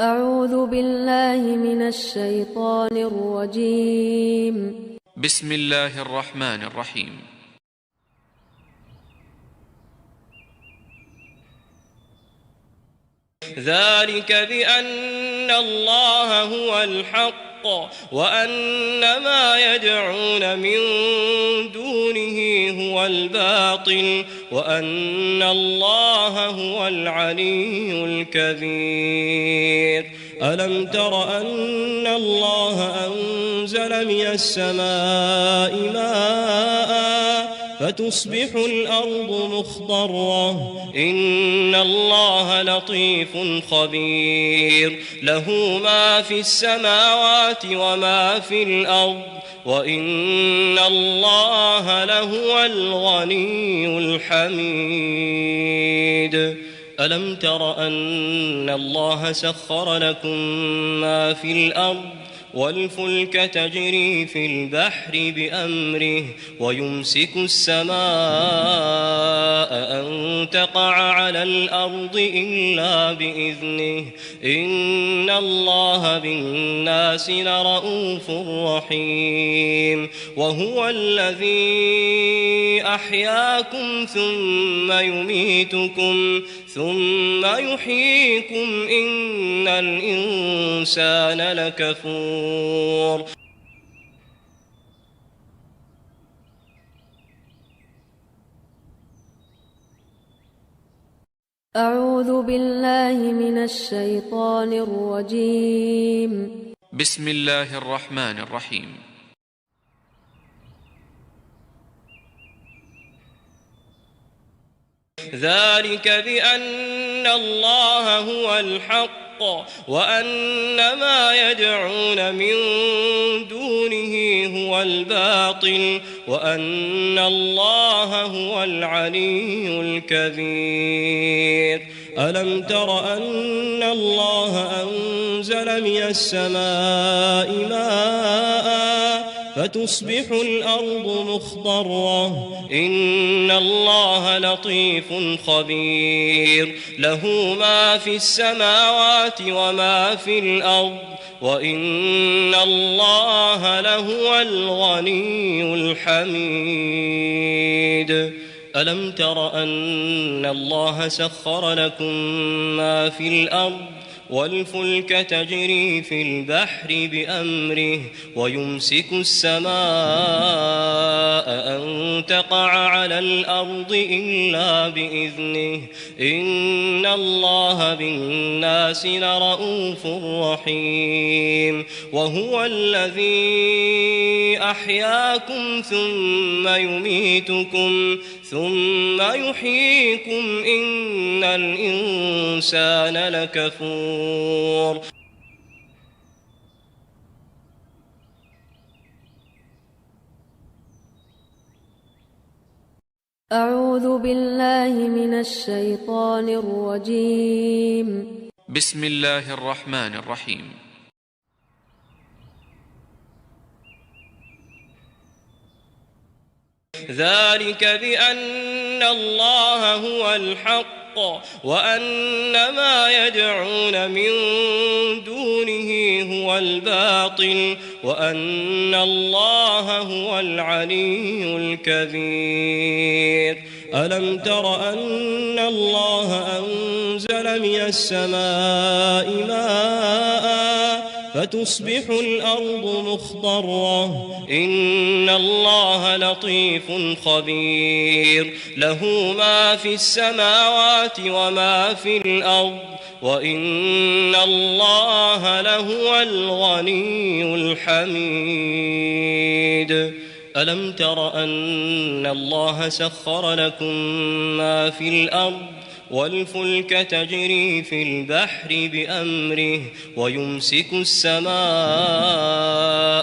أعوذ بالله من الشيطان الرجيم. بسم الله الرحمن الرحيم. ذلك بأن الله هو الحق وأن ما يدعون من دونه هو الباطل وأن الله هو العلي الكبير. ألم تر أن الله أنزل من السماء ماء فتصبح الأرض مخضرة إن الله لطيف خبير له ما في السماوات وما في الأرض وإن الله لهو الغني الحميد. ألم تر أن الله سخر لكم ما في الأرض والفلك تجري في البحر بأمره ويمسك السماء أن تقع على الأرض إلا بإذنه إن الله بالناس لرءوف رحيم. وهو الذي أحياكم ثم يميتكم ثم يحييكم إن الإنسان لكفور. أعوذ بالله من الشيطان الرجيم. بسم الله الرحمن الرحيم. ذلك بأن الله هو الحق وأن ما يدعون من دونه هو الباطل وأن الله هو العلي الكبير. ألم تر أن الله أنزل من السماء ماء فتصبح الأرض مخضرة إن الله لطيف خبير له ما في السماوات وما في الأرض وإن الله لهو الغني الحميد. ألم تر أن الله سخر لكم ما في الأرض والفلك تجري في البحر بأمره ويمسك السماء أن تقع على الأرض إلا بإذنه إن الله بالناس لرءوف رحيم. وهو الذي أحياكم ثم يميتكم ثم يحييكم إن الإنسان لكفور. أعوذ بالله من الشيطان الرجيم. بسم الله الرحمن الرحيم. ذلك بأن الله هو الحق وأن ما يدعون من دونه هو الباطل وأن الله هو العلي الكبير. ألم تر أن الله أنزل من السماء ماء فتصبح الأرض مخضرة إن الله لطيف خبير له ما في السماوات وما في الأرض وإن الله لهو الغني الحميد. ألم تر أن الله سخر لكم ما في الأرض والفلك تجري في البحر بأمره ويمسك السماء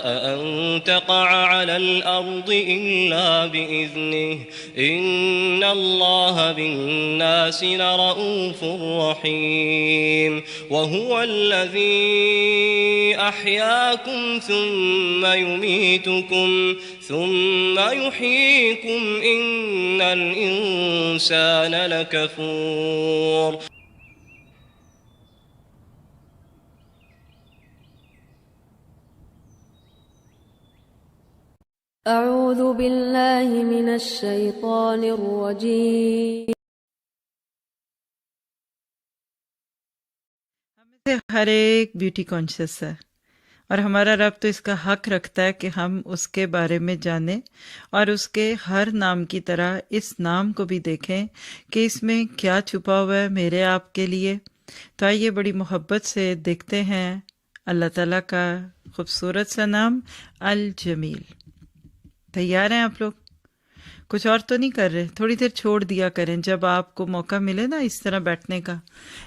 أن تقع على الأرض إلا بإذنه إن الله بالناس لرءوف رحيم. وهو الذي أحياكم ثم يميتكم ثم يحييكم إن الإنسان لكفور. أعوذ بالله من الشيطان الرجيم سے ہر ایک بیوٹی کانشیس ہے، اور ہمارا رب تو اس کا حق رکھتا ہے کہ ہم اس کے بارے میں جانیں اور اس کے ہر نام کی طرح اس نام کو بھی دیکھیں کہ اس میں کیا چھپا ہوا ہے میرے آپ کے لیے۔ تو آئیے بڑی محبت سے دیکھتے ہیں اللہ تعالیٰ کا خوبصورت سا نام الجمیل۔ تیار ہیں آپ لوگ؟ کچھ اور تو نہیں کر رہے؟ تھوڑی دیر چھوڑ دیا کریں جب آپ کو موقع ملے نا اس طرح بیٹھنے کا،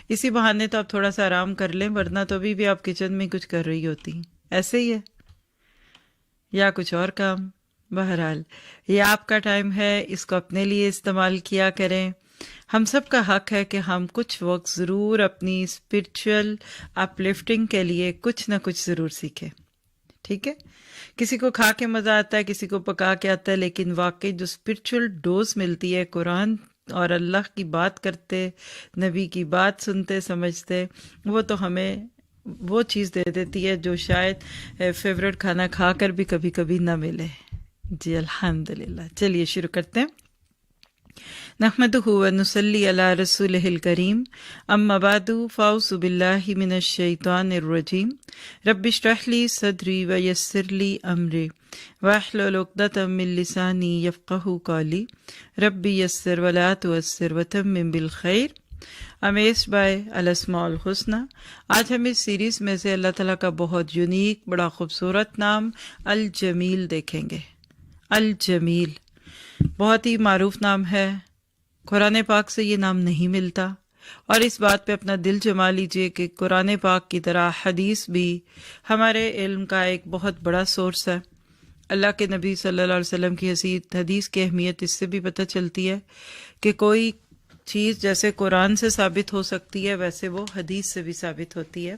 اسی بہانے تو آپ تھوڑا سا آرام کر لیں، ورنہ تو ابھی بھی آپ کچن میں کچھ کر رہی ہوتی، ایسے ہی ہے یا کچھ اور کام۔ بہرحال یہ آپ کا ٹائم ہے، اس کو اپنے لیے استعمال کیا کریں۔ ہم سب کا حق ہے کہ ہم کچھ وقت ضرور اپنی اسپرچول اپ لفٹنگ کے لیے کچھ نہ کچھ ضرور سیکھیں، ٹھیک ہے؟ کسی کو کھا کے مزہ آتا ہے، کسی کو پکا کے آتا ہے، لیکن واقعی جو اسپرچول ڈوز ملتی ہے قرآن اور اللہ کی بات کرتے، نبی کی بات سنتے سمجھتے، وہ تو ہمیں وہ چیز دے دیتی ہے جو شاید فیوریٹ کھانا کھا کر بھی کبھی کبھی نہ ملے۔ جی الحمدللہ، چلیے شروع کرتے ہیں۔ نحمدہ ونصلی علی رسولہ الکریم، اما بعد فاعوذ باللہ من الشیطان الرجیم، رب اشرح لی صدری ویسر لی امری واحلل عقدۃ من لسانی یفقہوا قولی، رب یسر ولا تعسر وتمم بالخیر۔ امیزڈ بائی الاسماء الحسنی، آج ہم اس سیریز میں سے اللہ تعالیٰ کا بہت یونیک بڑا خوبصورت نام الجمیل دیکھیں گے۔ الجمیل بہت ہی معروف نام ہے، قرآن پاک سے یہ نام نہیں ملتا، اور اس بات پہ اپنا دل جما لیجئے کہ قرآن پاک کی طرح حدیث بھی ہمارے علم کا ایک بہت بڑا سورس ہے۔ اللہ کے نبی صلی اللہ علیہ وسلم کی حدیث کی اہمیت اس سے بھی پتہ چلتی ہے کہ کوئی چیز جیسے قرآن سے ثابت ہو سکتی ہے ویسے وہ حدیث سے بھی ثابت ہوتی ہے۔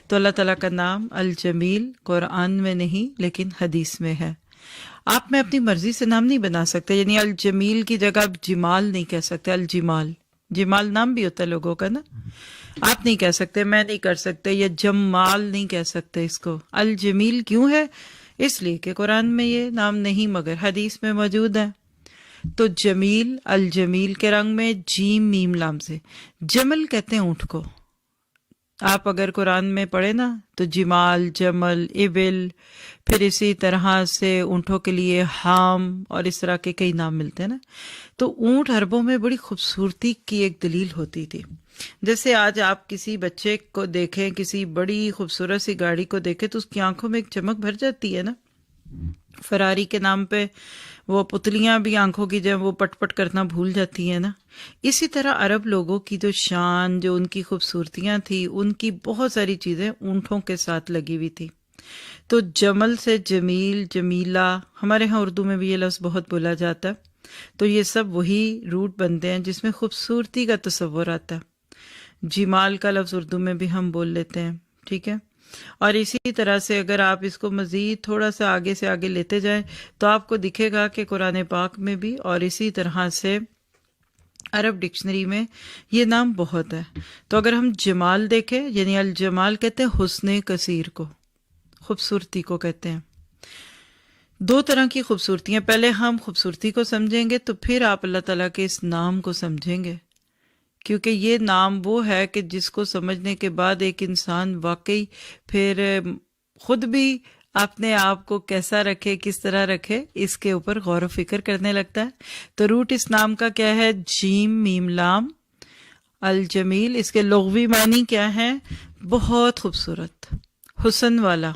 تو اللہ تعالیٰ کا نام الجمیل قرآن میں نہیں لیکن حدیث میں ہے۔ آپ میں اپنی مرضی سے نام نہیں بنا سکتے، یعنی الجمیل کی جگہ آپ جمال نہیں کہہ سکتے، الجمال، جمال نام بھی ہوتا ہے لوگوں کا نا، آپ نہیں کہہ سکتے، میں نہیں کر سکتے، یا جمال نہیں کہہ سکتے اس کو۔ الجمیل کیوں ہے؟ اس لیے کہ قرآن میں یہ نام نہیں مگر حدیث میں موجود ہے۔ تو جمیل، الجمیل کے رنگ میں جیم میم لام سے، جمل کہتے ہیں اونٹ کو۔ آپ اگر قرآن میں پڑھیں نا تو جمال، جمل، ابل، پھر اسی طرح سے اونٹوں کے لیے حام اور اس طرح کے کئی نام ملتے ہیں نا۔ تو اونٹ عربوں میں بڑی خوبصورتی کی ایک دلیل ہوتی تھی۔ جیسے آج آپ کسی بچے کو دیکھیں، کسی بڑی خوبصورت سی گاڑی کو دیکھیں تو اس کی آنکھوں میں ایک چمک بھر جاتی ہے نا۔ فراری کے نام پہ وہ پتلیاں بھی آنکھوں کی جب وہ پٹ پٹ کرنا بھول جاتی ہیں نا۔ اسی طرح عرب لوگوں کی جو شان، جو ان کی خوبصورتیاں تھی، ان کی بہت ساری چیزیں اونٹوں کے ساتھ لگی ہوئی تھی۔ تو جمل سے جمیل، جمیلہ، ہمارے ہاں اردو میں بھی یہ لفظ بہت بولا جاتا ہے۔ تو یہ سب وہی روٹ بنتے ہیں جس میں خوبصورتی کا تصور آتا ہے۔ جمال کا لفظ اردو میں بھی ہم بول لیتے ہیں، ٹھیک ہے؟ اور اسی طرح سے اگر آپ اس کو مزید تھوڑا سا آگے سے آگے لیتے جائیں تو آپ کو دکھے گا کہ قرآن پاک میں بھی اور اسی طرح سے عرب ڈکشنری میں یہ نام بہت ہے۔ تو اگر ہم جمال دیکھیں، یعنی الجمال کہتے ہیں حسن کثیر کو، خوبصورتی کو کہتے ہیں۔ دو طرح کی خوبصورتیاں، پہلے ہم خوبصورتی کو سمجھیں گے تو پھر آپ اللہ تعالیٰ کے اس نام کو سمجھیں گے، کیونکہ یہ نام وہ ہے کہ جس کو سمجھنے کے بعد ایک انسان واقعی پھر خود بھی اپنے آپ کو کیسا رکھے، کس طرح رکھے، اس کے اوپر غور و فکر کرنے لگتا ہے۔ تو روٹ اس نام کا کیا ہے؟ جیم میم لام، الجمیل۔ اس کے لغوی معنی کیا ہے؟ بہت خوبصورت، حسن والا۔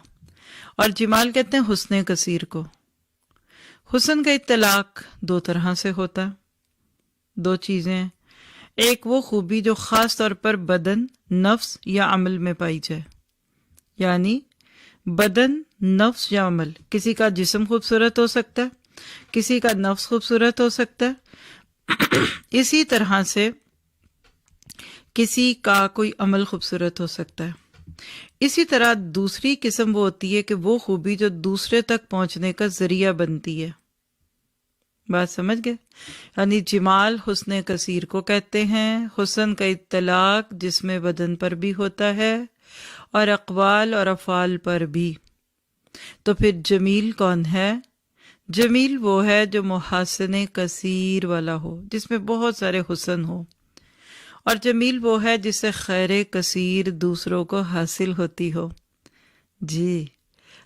اور جمال کہتے ہیں حسن کثیر کو۔ حسن کا اطلاق دو طرح سے ہوتا ہے، دو چیزیں، ایک وہ خوبی جو خاص طور پر بدن، نفس یا عمل میں پائی جائے، یعنی بدن، نفس یا عمل۔ کسی کا جسم خوبصورت ہو سکتا ہے، کسی کا نفس خوبصورت ہو سکتا ہے، اسی طرح سے کسی کا کوئی عمل خوبصورت ہو سکتا ہے۔ اسی طرح دوسری قسم وہ ہوتی ہے کہ وہ خوبی جو دوسرے تک پہنچنے کا ذریعہ بنتی ہے۔ بات سمجھ گئے؟ یعنی جمال حسن کثیر کو کہتے ہیں، حسن کا اطلاق جسم بدن پر بھی ہوتا ہے اور اقوال اور افعال پر بھی۔ تو پھر جمیل کون ہے؟ جمیل وہ ہے جو محاسن کثیر والا ہو، جس میں بہت سارے حسن ہو، اور جمیل وہ ہے جسے خیر کثیر دوسروں کو حاصل ہوتی ہو۔ جی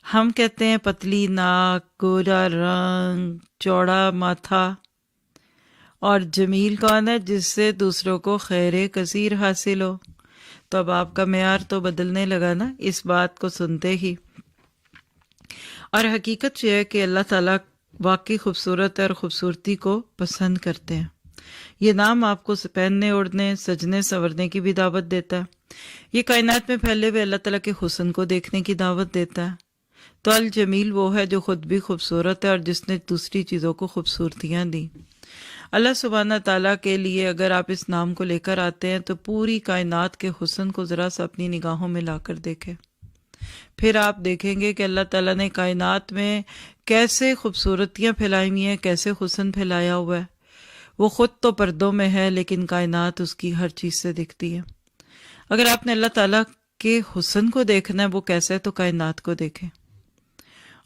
ہم کہتے ہیں پتلی ناک، گورا رنگ، چوڑا ماتھا، اور جمیل کون ہے؟ جس سے دوسروں کو خیر کثیر حاصل ہو۔ تو اب آپ کا معیار تو بدلنے لگا نا اس بات کو سنتے ہی۔ اور حقیقت یہ ہے کہ اللہ تعالیٰ واقعی خوبصورت ہے اور خوبصورتی کو پسند کرتے ہیں۔ یہ نام آپ کو پہننے اوڑھنے سجنے سنورنے کی بھی دعوت دیتا ہے۔ یہ کائنات میں پھیلے ہوئے اللہ تعالیٰ کے حسن کو دیکھنے کی دعوت دیتا ہے۔ تو الجمیل وہ ہے جو خود بھی خوبصورت ہے اور جس نے دوسری چیزوں کو خوبصورتیاں دیں۔ اللہ سبحانہ تعالیٰ کے لیے اگر آپ اس نام کو لے کر آتے ہیں تو پوری کائنات کے حسن کو ذرا سا اپنی نگاہوں میں لا کر دیکھیں، پھر آپ دیکھیں گے کہ اللہ تعالیٰ نے کائنات میں کیسے خوبصورتیاں پھیلائی ہوئی ہیں، کیسے حسن پھیلایا ہوا ہے۔ وہ خود تو پردوں میں ہے لیکن کائنات اس کی ہر چیز سے دکھتی ہے۔ اگر آپ نے اللہ تعالیٰ کے حسن کو دیکھنا ہے وہ کیسا ہے تو کائنات کو دیکھیں،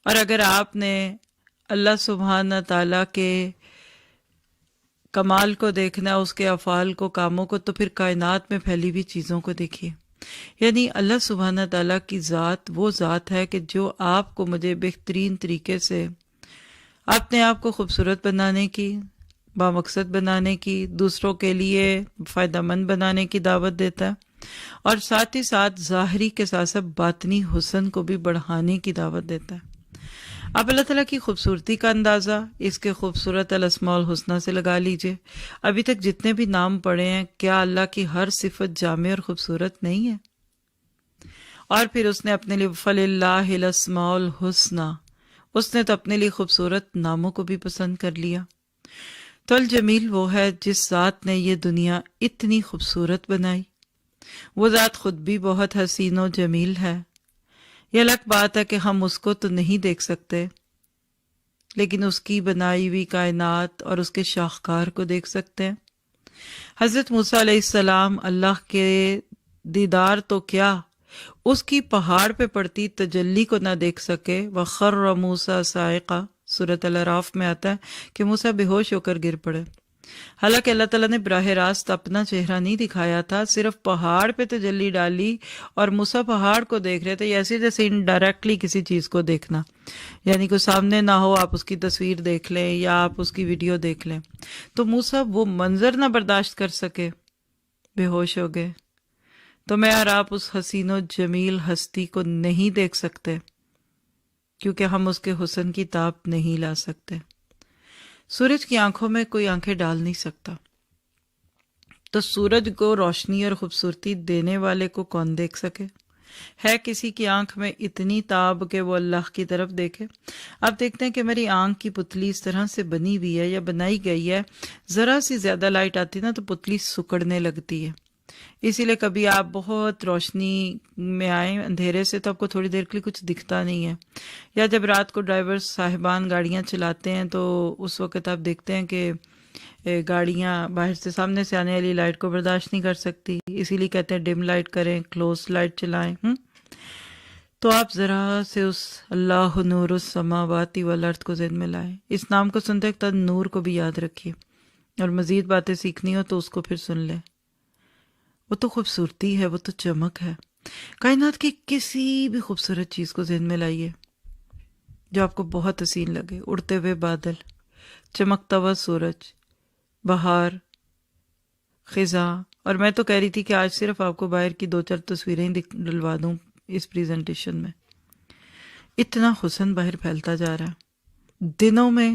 اور اگر آپ نے اللہ سبحانہ تعالیٰ کے کمال کو دیکھنا ہے، اس کے افعال کو، کاموں کو، تو پھر کائنات میں پھیلی ہوئی چیزوں کو دیکھیے۔ یعنی اللہ سبحانہ تعالیٰ کی ذات وہ ذات ہے کہ جو آپ کو مجھے بہترین طریقے سے اپنے آپ کو خوبصورت بنانے کی، بامقصد بنانے کی، دوسروں کے لیے فائدہ مند بنانے کی دعوت دیتا ہے، اور ساتھ ہی ساتھ ظاہری کے ساتھ ساتھ باطنی حسن کو بھی بڑھانے کی دعوت دیتا ہے۔ آپ اللہ تعالیٰ کی خوبصورتی کا اندازہ اس کے خوبصورت الاسماء الحسنہ سے لگا لیجئے۔ ابھی تک جتنے بھی نام پڑھے ہیں، کیا اللہ کی ہر صفت جامع اور خوبصورت نہیں ہے؟ اور پھر اس نے اپنے لیے فَلِلَّهِ الْأَسْمَاءُ الْحُسْنَى، اس نے تو اپنے لیے خوبصورت ناموں کو بھی پسند کر لیا۔ تو الجمیل وہ ہے جس ذات نے یہ دنیا اتنی خوبصورت بنائی۔ وہ ذات خود بھی بہت حسین و جمیل ہے۔ یہ الگ بات ہے کہ ہم اس کو تو نہیں دیکھ سکتے، لیکن اس کی بنائی ہوئی کائنات اور اس کے شاہکار کو دیکھ سکتے ہیں۔ حضرت موسیٰ علیہ السلام اللہ کے دیدار تو کیا، اس کی پہاڑ پہ پڑتی تجلی کو نہ دیکھ سکے۔ وَخَرَّ مُوسَىٰ صَاعِقًا، سورۃ الاعراف میں آتا ہے کہ موسیٰ بے ہوش ہو کر گر پڑے۔ حالانکہ اللہ تعالیٰ نے براہ راست اپنا چہرہ نہیں دکھایا تھا، صرف پہاڑ پہ تجلی ڈالی اور موسیٰ پہاڑ کو دیکھ رہے تھے، ایسے جیسے انڈائریکٹلی کسی چیز کو دیکھنا، یعنی کوئی سامنے نہ ہو، آپ اس کی تصویر دیکھ لیں یا آپ اس کی ویڈیو دیکھ لیں، تو موسیٰ وہ منظر نہ برداشت کر سکے، بے ہوش ہو گئے۔ تو میں اور آپ اس حسین و جمیل ہستی کو نہیں دیکھ سکتے کیونکہ ہم اس کے حسن کی تاب نہیں لا سکتے۔ سورج کی آنکھوں میں کوئی آنکھیں ڈال نہیں سکتا، تو سورج کو روشنی اور خوبصورتی دینے والے کو کون دیکھ سکے؟ ہے کسی کی آنکھ میں اتنی تاب کہ وہ اللہ کی طرف دیکھے؟ آپ دیکھتے ہیں کہ میری آنکھ کی پتلی اس طرح سے بنی ہوئی ہے یا بنائی گئی ہے، ذرا سی زیادہ لائٹ آتی نا تو پتلی سکڑنے لگتی ہے۔ اسی لیے کبھی آپ بہت روشنی میں آئیں اندھیرے سے تو آپ کو تھوڑی دیر کے لیے کچھ دکھتا نہیں ہے، یا جب رات کو ڈرائیور صاحبان گاڑیاں چلاتے ہیں تو اس وقت آپ دیکھتے ہیں کہ گاڑیاں باہر سے سامنے سے آنے والی لائٹ کو برداشت نہیں کر سکتی، اسی لیے کہتے ہیں ڈم لائٹ کریں، کلوز لائٹ چلائیں۔ تو آپ ذرا سے اس اللہ نور السماوات والارض کو ذہن میں لائیں، اس نام کو سنتے وقت نور کو بھی یاد رکھیے، اور مزید باتیں سیکھنی ہو تو اس کو پھر سن لیں۔ وہ تو خوبصورتی ہے، وہ تو چمک ہے۔ کائنات کی کسی بھی خوبصورت چیز کو ذہن میں لائیے جو آپ کو بہت حسین لگے، اڑتے ہوئے بادل، چمکتا ہوا سورج، بہار، خزاں، اور میں تو کہہ رہی تھی کہ آج صرف آپ کو باہر کی 2-4 تصویریں ڈلوا دوں اس پریزنٹیشن میں۔ اتنا حسن باہر پھیلتا جا رہا ہے، دنوں میں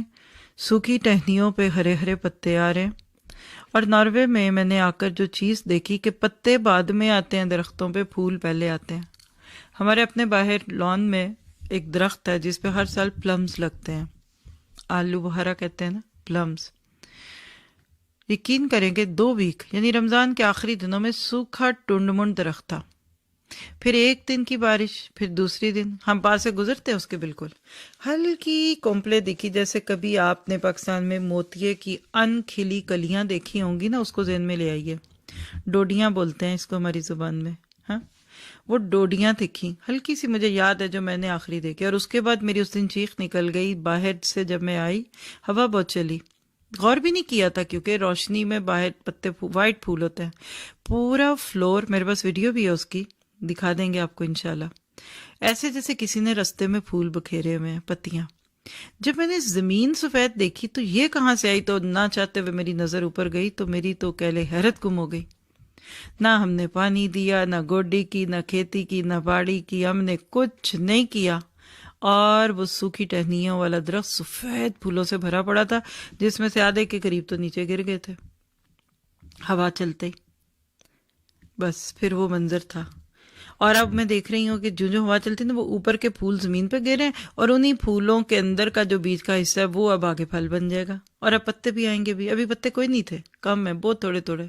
سوکھی ٹہنیوں پہ ہرے ہرے پتے آ رہے ہیں، اور ناروے میں نے آ کر جو چیز دیکھی کہ پتے بعد میں آتے ہیں درختوں پہ، پھول پہلے آتے ہیں۔ ہمارے اپنے باہر لان میں ایک درخت ہے جس پہ ہر سال پلمز لگتے ہیں، آلو بہارا کہتے ہیں نا، پلمز۔ یقین کریں کہ 2 ویک یعنی رمضان کے آخری دنوں میں سوکھا ٹنڈ منڈ درخت تھا، پھر ایک دن کی بارش، پھر دوسری دن ہم پاس سے گزرتے ہیں اس کے بالکل ہلکی کومپلے دکھی، جیسے کبھی آپ نے پاکستان میں موتیے کی ان کھلی کلیاں دیکھی ہوں گی نا، اس کو ذہن میں لے آئیے، ڈوڈیاں بولتے ہیں اس کو ہماری زبان میں، ہاں، وہ ڈوڈیاں دکھیں ہلکی سی، مجھے یاد ہے جو میں نے آخری دیکھی، اور اس کے بعد میری اس دن چیخ نکل گئی باہر سے. جب میں آئی ہوا بہت چلی، غور بھی نہیں کیا تھا کیونکہ روشنی میں باہر پتے وائٹ پھول ہوتے ہیں، پورا فلور، میرے پاس ویڈیو بھی ہے اس کی، دکھا دیں گے آپ کو انشاءاللہ، ایسے جیسے کسی نے رستے میں پھول بکھیرے ہوئے ہیں، پتیاں. جب میں نے زمین سفید دیکھی تو یہ کہاں سے آئی، تو نہ چاہتے ہوئے میری نظر اوپر گئی تو میری تو کہلے حیرت گم ہو گئی. نہ ہم نے پانی دیا، نہ گوڈی کی، نہ کھیتی کی، نہ باڑی کی، ہم نے کچھ نہیں کیا. اور وہ سوکھی ٹہنیوں والا درخت سفید پھولوں سے بھرا پڑا تھا، جس میں سے آدھے کے قریب تو نیچے گر گئے تھے ہوا چلتے ہی. بس پھر وہ منظر تھا. اور اب میں دیکھ رہی ہوں کہ جو جو ہوا چلتی نا، وہ اوپر کے پھول زمین پہ گرے ہیں، اور انہی پھولوں کے اندر کا جو بیچ کا حصہ ہے وہ اب آگے پھل بن جائے گا، اور اب پتے بھی آئیں گے بھی. ابھی پتے کوئی نہیں تھے، کم ہے، بہت تھوڑے تھوڑے.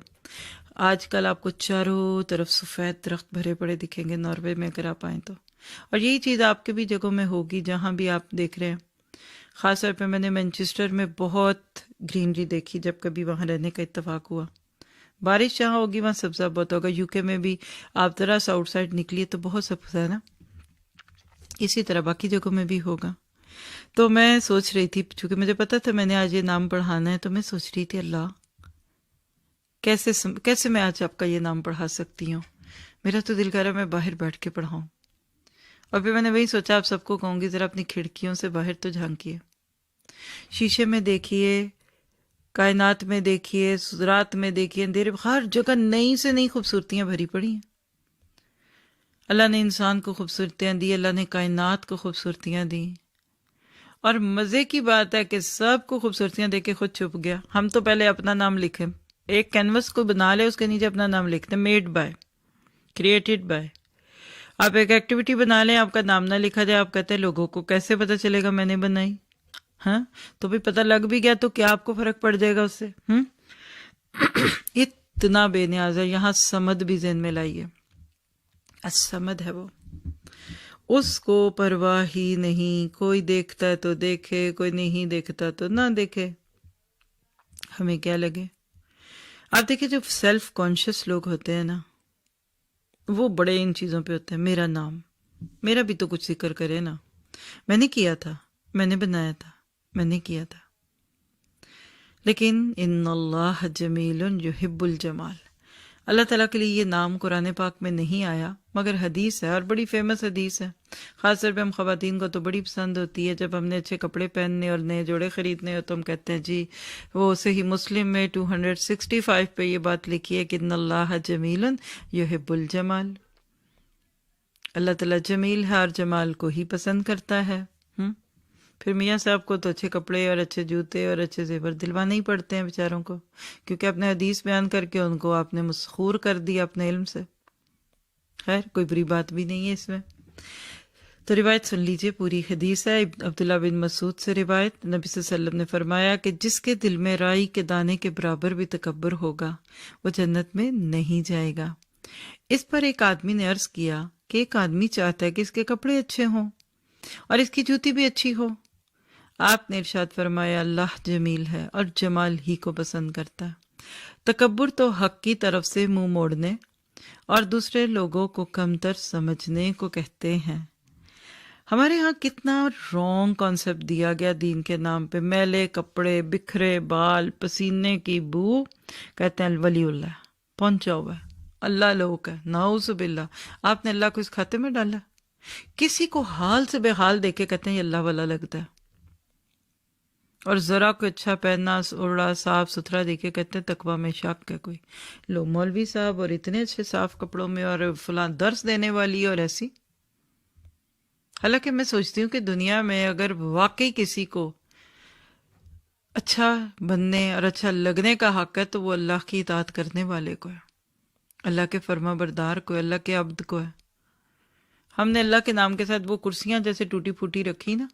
آج کل آپ کو چاروں طرف سفید درخت بھرے پڑے دکھیں گے ناروے میں اگر آپ آئیں تو. اور یہی چیز آپ کے بھی جگہوں میں ہوگی جہاں بھی آپ دیکھ رہے ہیں. خاص طور پہ میں نے مینچسٹر میں بہت گرینری دیکھی جب کبھی وہاں رہنے کا اتفاق ہوا. بارش جہاں ہوگی وہاں سبزہ بہت ہوگا. یو کے میں بھی آپ ذرا سا آؤٹ سائڈ نکلیے تو بہت سبزہ ہے نا، اسی طرح باقی جگہوں میں بھی ہوگا. تو میں سوچ رہی تھی، چونکہ مجھے پتا تھا میں نے آج یہ نام پڑھانا ہے، تو میں سوچ رہی تھی اللہ کیسے میں آج آپ کا یہ نام پڑھا سکتی ہوں. میرا تو دل کر رہا ہے میں باہر بیٹھ کے پڑھاؤں. اور پھر میں نے وہی سوچا آپ سب کو کہوں گی ذرا اپنی کھڑکیوں سے باہر تو جھانکیے، شیشے میں دیکھیے، کائنات میں دیکھیے، رات میں دیکھیے، اندھیرے، ہر جگہ نئی سے نئی خوبصورتیاں بھری پڑی ہیں. اللہ نے انسان کو خوبصورتیاں دی، اللہ نے کائنات کو خوبصورتیاں دی. اور مزے کی بات ہے کہ سب کو خوبصورتیاں دے کے خود چھپ گیا. ہم تو پہلے اپنا نام لکھیں، ایک کینوس کو بنا لے، اس کے نیچے اپنا نام لکھتے ہیں، میڈ بائی، کریٹڈ بائی. آپ ایک ایکٹیویٹی بنا لیں، آپ کا نام نہ لکھا جائے، آپ کہتے ہیں لوگوں کو کیسے پتہ چلے گا میں نے بنائی. ہاں تو بھی پتہ لگ بھی گیا تو کیا آپ کو فرق پڑ جائے گا اس سے. اتنا بے نیاز ہے. یہاں سمد بھی ذہن میں لائیے، السمد ہے وہ، اس کو پرواہ ہی نہیں. کوئی دیکھتا ہے تو دیکھے، کوئی نہیں دیکھتا تو نہ دیکھے، ہمیں کیا لگے. آپ دیکھیں جو سیلف کانشیس لوگ ہوتے ہیں نا، وہ بڑے ان چیزوں پہ ہوتے ہیں. میرا نام، میرا بھی تو کچھ ذکر کرے نا، میں نے کیا تھا، میں نے بنایا تھا، میں نے کیا تھا. لیکن ان اللہ جمیل یحب الجمال، اللہ تعالیٰ کے لیے یہ نام قرآن پاک میں نہیں آیا، مگر حدیث ہے، اور بڑی فیمس حدیث ہے. خاص طور پہ ہم خواتین کو تو بڑی پسند ہوتی ہے. جب ہم نے اچھے کپڑے پہننے اور نئے جوڑے خریدنے ہو تو ہم کہتے ہیں جی وہ صحیح مسلم میں 265 پہ یہ بات لکھی ہے کہ ان اللہ جمیل یحب الجمال، اللہ تعالیٰ جمیل ہے اور جمال کو ہی پسند کرتا ہے. پھر میاں صاحب کو تو اچھے کپڑے اور اچھے جوتے اور اچھے زیور دلوانے ہی پڑتے ہیں بیچاروں کو، کیونکہ اپنے حدیث بیان کر کے ان کو آپ نے مسحور کر دیا اپنے علم سے. خیر کوئی بری بات بھی نہیں ہے اس میں. تو روایت سن لیجئے، پوری حدیث ہے، عبداللہ بن مسعود سے روایت. نبی صلی اللہ علیہ وسلم نے فرمایا کہ جس کے دل میں رائی کے دانے کے برابر بھی تکبر ہوگا وہ جنت میں نہیں جائے گا. اس پر ایک آدمی نے عرض کیا کہ ایک آدمی چاہتا ہے کہ اس کے کپڑے اچھے ہوں اور اس کی جوتی بھی اچھی ہو. آپ نے ارشاد فرمایا اللہ جمیل ہے اور جمال ہی کو پسند کرتا ہے. تکبر تو حق کی طرف سے منہ موڑنے اور دوسرے لوگوں کو کمتر سمجھنے کو کہتے ہیں. ہمارے ہاں کتنا رانگ کانسیپٹ دیا گیا دین کے نام پہ. میلے کپڑے، بکھرے بال، پسینے کی بو، کہتے ہیں ولی اللہ پہنچا ہوا ہے، اللہ لوگ ہے، نعوذ باللہ. آپ نے اللہ کو اس کھاتے میں ڈالا. کسی کو حال سے بے حال دیکھ کے کہتے ہیں یہ اللہ والا لگتا ہے، اور ذرا کو اچھا پہننا اوڑا صاف ستھرا دیکھے کہتے ہیں تقویٰ میں شک ہے کوئی. لو مولوی صاحب اور اتنے اچھے صاف کپڑوں میں اور فلاں درس دینے والی اور ایسی. حالانکہ میں سوچتی ہوں کہ دنیا میں اگر واقعی کسی کو اچھا بننے اور اچھا لگنے کا حق ہے تو وہ اللہ کی اطاعت کرنے والے کو ہے، اللہ کے فرما بردار کو ہے، اللہ کے عبد کو ہے. ہم نے اللہ کے نام کے ساتھ وہ کرسیاں جیسے ٹوٹی پھوٹی رکھی نا،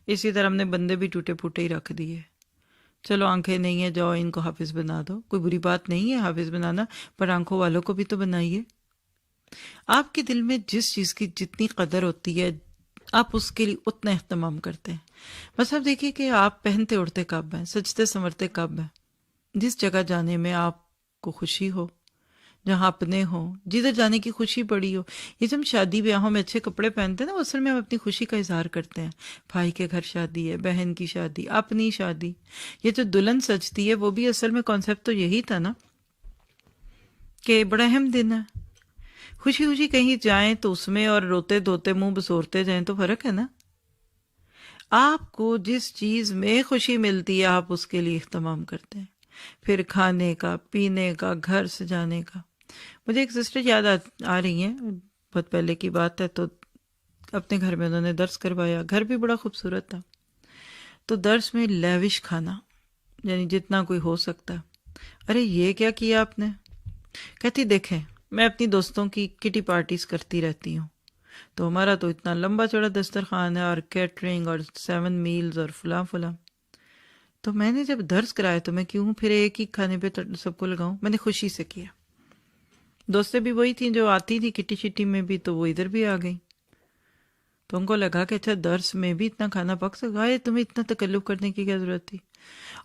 اسی طرح ہم نے بندے بھی ٹوٹے پھوٹے ہی رکھ دیے. چلو آنکھیں نہیں ہیں، جاؤ ان کو حافظ بنا دو، کوئی بری بات نہیں ہے حافظ بنانا، پر آنکھوں والوں کو بھی تو بنائیے. آپ کے دل میں جس چیز کی جتنی قدر ہوتی ہے آپ اس کے لیے اتنا اہتمام کرتے ہیں. بس آپ دیکھیے کہ آپ پہنتے اڑتے کب ہیں، سجتے سنورتے کب ہیں. جس جگہ جانے میں آپ کو خوشی ہو، جہاں اپنے ہوں، جدھر جانے کی خوشی پڑی ہو۔ یہ جب ہم شادی بیاہوں میں اچھے کپڑے پہنتے ہیں نا، اصل میں ہم اپنی خوشی کا اظہار کرتے ہیں۔ بھائی کے گھر شادی ہے، بہن کی شادی، اپنی شادی، یہ جو دلہن سجتی ہے وہ بھی اصل میں کانسیپٹ تو یہی تھا نا کہ بڑا اہم دن ہے، خوشی خوشی کہیں جائیں تو اس میں، اور روتے دھوتے منہ بسورتے جائیں تو فرق ہے نا۔ آپ کو جس چیز میں خوشی ملتی ہے آپ اس کے لیے اہتمام کرتے ہیں، پھر کھانے کا، پینے کا، گھر سجانے کا۔ مجھے ایک سسٹر یاد آ رہی ہیں، بہت پہلے کی بات ہے، تو اپنے گھر میں انہوں نے درس کروایا، گھر بھی بڑا خوبصورت تھا، تو درس میں لیوش کھانا، یعنی جتنا کوئی ہو سکتا۔ ارے یہ کیا کیا آپ نے؟ کہتی دیکھیں میں اپنی دوستوں کی کٹی پارٹیز کرتی رہتی ہوں، تو ہمارا تو اتنا لمبا چوڑا دسترخوان ہے، اور کیٹرنگ، اور 7 میلز، اور فلاں فلاں۔ تو میں نے جب درس کرایا تو میں کیوں پھر ایک ہی کھانے پہ سب کو لگاؤں؟ میں نے خوشی سے کیا۔ دوستیں بھی وہی تھیں جو آتی تھی کٹی شٹی میں بھی، تو وہ ادھر بھی آ گئی، تو ان کو لگا کہ اچھا درس میں بھی اتنا کھانا پک سکا ہے، تمہیں اتنا تکلف کرنے کی کیا ضرورت تھی۔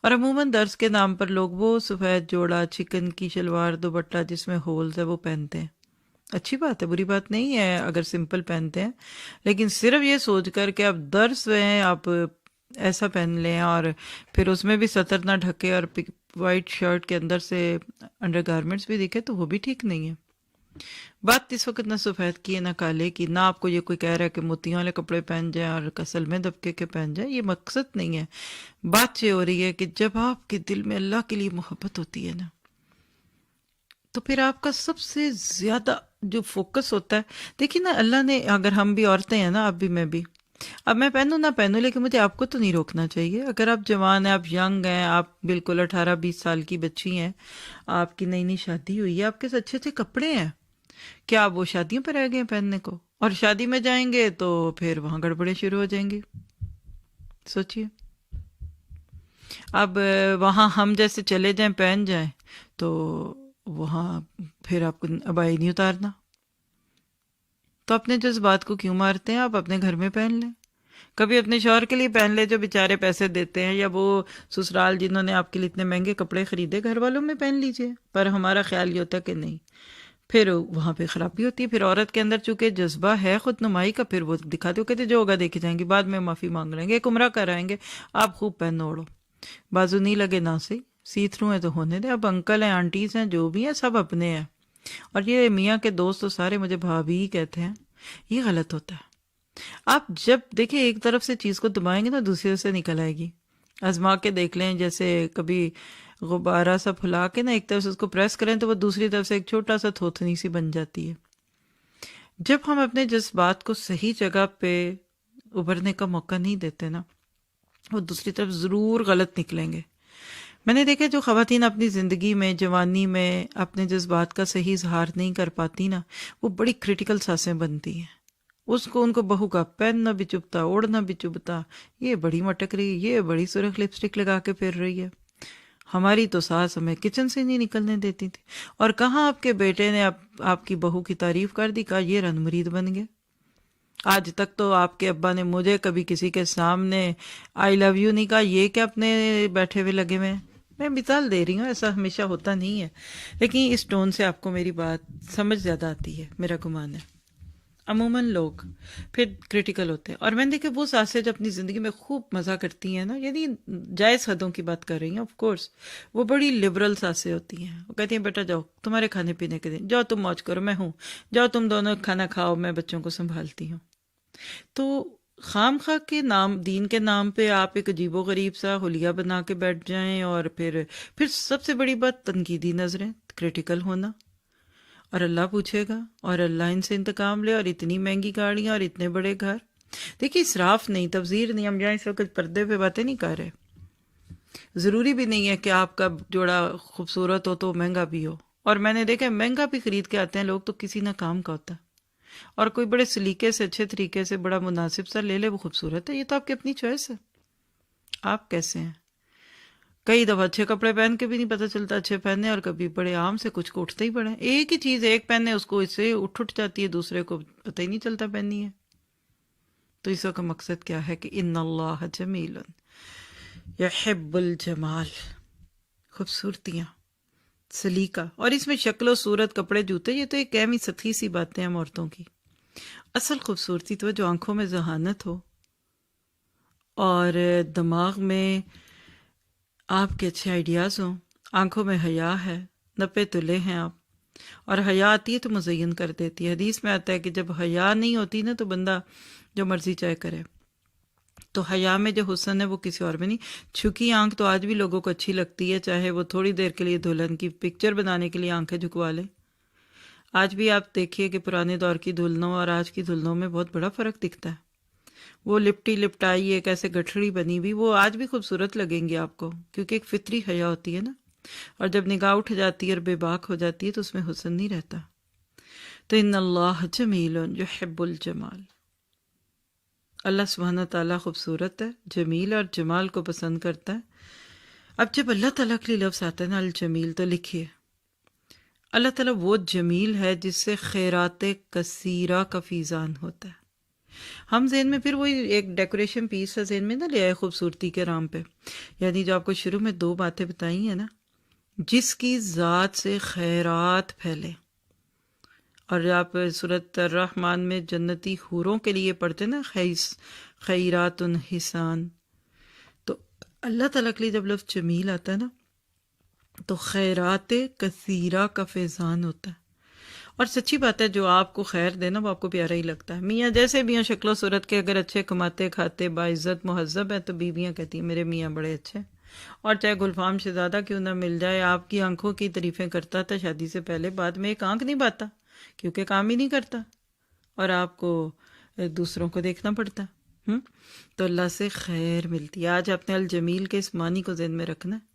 اور عموماً درس کے نام پر لوگ وہ سفید جوڑا، چکن کی شلوار دوپٹہ جس میں ہولز ہے وہ پہنتے ہیں۔ اچھی بات ہے، بری بات نہیں ہے اگر سمپل پہنتے ہیں، لیکن صرف یہ سوچ کر کہ آپ درس میں آپ ایسا پہن لیں اور پھر اس میں بھی سطر نہ ڈھکے اور وائٹ شرٹ کے اندر سے انڈر گارمنٹس بھی دکھے، تو وہ بھی ٹھیک نہیں ہے۔ بات اس وقت نہ سفید کی ہے نہ کالے کی، نہ آپ کو یہ کوئی کہہ رہا ہے کہ موتیوں والے کپڑے پہن جائیں اور کسل میں دبکے کے پہن جائیں، یہ مقصد نہیں ہے۔ بات یہ ہو رہی ہے کہ جب آپ کے دل میں اللہ کے لیے محبت ہوتی ہے نا، تو پھر آپ کا سب سے زیادہ جو فوکس ہوتا ہے، دیکھیے نا اللہ نے، اگر ہم بھی عورتیں ہیں نا، آپ بھی میں بھی، اب میں پہنوں نہ پہنوں لیکن مجھے آپ کو تو نہیں روکنا چاہیے۔ اگر آپ جوان ہیں، آپ ینگ ہیں، آپ بالکل 18-20 سال کی بچی ہیں، آپ کی نئی نئی شادی ہوئی ہے، آپ کے اچھے اچھے کپڑے ہیں، کیا آپ وہ شادیوں پہ رہ گئے ہیں پہننے کو؟ اور شادی میں جائیں گے تو پھر وہاں گڑبڑیں شروع ہو جائیں گی۔ سوچئے، اب وہاں ہم جیسے چلے جائیں پہن جائیں تو وہاں پھر آپ کو ابائی نہیں اتارنا، تو اپنے جذبات کو کیوں مارتے ہیں؟ آپ اپنے گھر میں پہن لیں، کبھی اپنے شوہر کے لیے پہن لے جو بیچارے پیسے دیتے ہیں، یا وہ سسرال جنہوں نے آپ کے لیے اتنے مہنگے کپڑے خریدے، گھر والوں میں پہن لیجئے۔ پر ہمارا خیال یہ ہوتا ہے کہ نہیں، پھر وہاں پہ خرابی ہوتی ہے۔ پھر عورت کے اندر چونکہ جذبہ ہے خود نمائی کا، پھر وہ دکھاتے ہو، کہتے جو ہوگا دیکھے جائیں گے، بعد میں معافی مانگ لیں گے، ایک عمرہ کرائیں گے، آپ خوب پہنو اوڑھو، بازو نہیں لگے نہ صحیح، سی تھرو ہے تو ہونے دے۔ اب انکل ہیں، آنٹیز ہیں، جو بھی ہیں، سب اپنے ہیں، اور یہ میاں کے دوست تو سارے مجھے بھابھی ہی کہتے ہیں، یہ غلط ہوتا ہے۔ آپ جب دیکھیں ایک طرف سے چیز کو دبائیں گے نا، دوسری طرف سے نکل آئے گی۔ آزما کے دیکھ لیں، جیسے کبھی غبارہ سا پھلا کے نا ایک طرف سے اس کو پریس کریں تو وہ دوسری طرف سے ایک چھوٹا سا تھوتنی سی بن جاتی ہے۔ جب ہم اپنے جذبات کو صحیح جگہ پہ ابھرنے کا موقع نہیں دیتے نا، وہ دوسری طرف ضرور غلط نکلیں گے۔ میں نے دیکھا جو خواتین اپنی زندگی میں، جوانی میں اپنے جذبات کا صحیح اظہار نہیں کر پاتی نا، وہ بڑی کریٹیکل سانسیں بنتی ہیں۔ ان کو بہو کا پہننا بھی چبھتا، اوڑھنا بھی چبھتا، یہ بڑی مٹک رہی ہے، یہ بڑی سرخ لپسٹک لگا کے پھر رہی ہے۔ ہماری تو ساس ہمیں کچن سے نہیں نکلنے دیتی تھی، اور کہاں آپ کے بیٹے نے آپ کی بہو کی تعریف کر دی، کہا یہ رن مرید بن گیا۔ آج تک تو آپ کے ابا نے مجھے کبھی کسی کے سامنے آئی لو یو نہیں کہا، یہ کہ اپنے بیٹھے ہوئے لگے ہوئے ہیں۔ میں مثال دے رہی ہوں، ایسا ہمیشہ ہوتا نہیں ہے، لیکن اس ٹون سے آپ کو میری بات سمجھ زیادہ آتی ہے، میرا گمان ہے۔ عموماً لوگ پھر کریٹیکل ہوتے ہیں، اور میں نے دیکھا وہ ساسیں جو اپنی زندگی میں خوب مزہ کرتی ہیں نا، یعنی جائز حدوں کی بات کر رہی ہیں، آف کورس وہ بڑی لبرل ساسیں ہوتی ہیں۔ وہ کہتی ہیں بیٹا جاؤ، تمہارے کھانے پینے کے دن، جاؤ تم موج کرو، میں ہوں، جاؤ تم دونوں کھانا کھاؤ، میں بچوں کو سنبھالتی ہوں۔ تو خام خواہ کے نام، دین کے نام پہ آپ ایک عجیب و غریب سا حلیہ بنا کے بیٹھ جائیں، اور پھر سب سے بڑی بات تنقیدی نظریں، کریٹیکل ہونا، اور اللہ پوچھے گا، اور اللہ ان سے انتقام لے، اور اتنی مہنگی گاڑیاں اور اتنے بڑے گھر۔ دیکھیے اسراف نہیں، تبذیر نہیں، ہم یہاں اس وقت پردے پہ باتیں نہیں کر رہے۔ ضروری بھی نہیں ہے کہ آپ کا جوڑا خوبصورت ہو تو مہنگا بھی ہو، اور میں نے دیکھا مہنگا بھی خرید کے آتے ہیں لوگ تو کسی نہ کام کا ہوتا ہے، اور کوئی بڑے سلیقے سے، اچھے طریقے سے، بڑا مناسب سا لے لے، وہ خوبصورت ہے۔ یہ تو آپ کی اپنی چوائس ہے، آپ کیسے ہیں۔ کئی دفعہ اچھے کپڑے پہن کے بھی نہیں پتہ چلتا اچھے پہنے، اور کبھی بڑے عام سے کچھ کو اٹھتے ہی پڑے، ایک ہی چیز ایک پہنے اس کو اس سے اٹھ جاتی ہے، دوسرے کو پتہ ہی نہیں چلتا پہنی ہے۔ تو اس کا مقصد کیا ہے کہ ان اللہ جمیل یحب الجمال، خوبصورتیاں سلیقہ، اور اس میں شکل و صورت، کپڑے، جوتے، یہ تو ایک اہم ہی سطحی سی باتیں ہیں عورتوں کی۔ اصل خوبصورتی تو جو آنکھوں میں ذہانت ہو اور دماغ میں آپ کے اچھے آئیڈیاز ہوں، آنکھوں میں حیا ہے، نپے تلے ہیں آپ، اور حیا آتی ہے تو مزین کر دیتی ہے۔ حدیث میں آتا ہے کہ جب حیا نہیں ہوتی نا تو بندہ جو مرضی چاہے کرے۔ تو حیا میں جو حسن ہے وہ کسی اور میں نہیں۔ چھکی آنکھ تو آج بھی لوگوں کو اچھی لگتی ہے، چاہے وہ تھوڑی دیر کے لیے دلہن کی پکچر بنانے کے لیے آنکھیں جھکوا لے۔ آج بھی آپ دیکھیے کہ پرانے دور کی دلہنوں اور آج کی دلہنوں میں بہت بڑا فرق دکھتا ہے۔ وہ لپٹی لپٹائی ایک ایسے گٹھڑی بنی ہوئی، وہ آج بھی خوبصورت لگیں گی آپ کو، کیونکہ ایک فطری حیا ہوتی ہے نا، اور جب نگاہ اٹھ جاتی ہے اور بے باک ہو جاتی ہے تو اس میں حسن نہیں رہتا۔ تو ان اللہ جمیل یحب الجمال، اللہ سبحانہ تعالیٰ خوبصورت ہے، جمیل اور جمال کو پسند کرتا ہے۔ اب جب اللہ تعالیٰ کے لیے لفظ آتا ہے نا الجمیل، تو لکھیے اللہ تعالیٰ وہ جمیل ہے جس سے خیرات کثیرہ کا فیضان ہوتا ہے۔ ہم ذہن میں پھر وہی ایک ڈیکوریشن پیس ہے ذہن میں نہ لے آئے خوبصورتی کے نام پہ، یعنی جو آپ کو شروع میں 2 باتیں بتائی ہیں نا، جس کی ذات سے خیرات پھیلے۔ اور آپ سورۃ الرحمن میں جنتی حوروں کے لیے پڑھتے نا خیرات حسان، تو اللہ تعالیٰ کے لیے جب لفظ جمیل آتا ہے نا تو خیرات کثیرہ کا فیضان ہوتا ہے۔ اور سچی بات ہے، جو آپ کو خیر دینا وہ آپ کو پیارا ہی لگتا ہے۔ میاں جیسے بھی ہیں شکل و صورت کے، اگر اچھے کماتے کھاتے باعزت مہذب ہیں تو بیویاں کہتی ہیں میرے میاں بڑے اچھے ہیں، اور چاہے گلفام شہزادہ کیوں نہ مل جائے، آپ کی آنکھوں کی تعریفیں کرتا تھا شادی سے پہلے، بعد میں ایک آنکھ نہیں پاتا کیونکہ کام ہی نہیں کرتا اور آپ کو دوسروں کو دیکھنا پڑتا۔ تو اللہ سے خیر ملتی ہے۔ آج اپنے الجمیل کے اس معنی کو ذہن میں رکھنا ہے،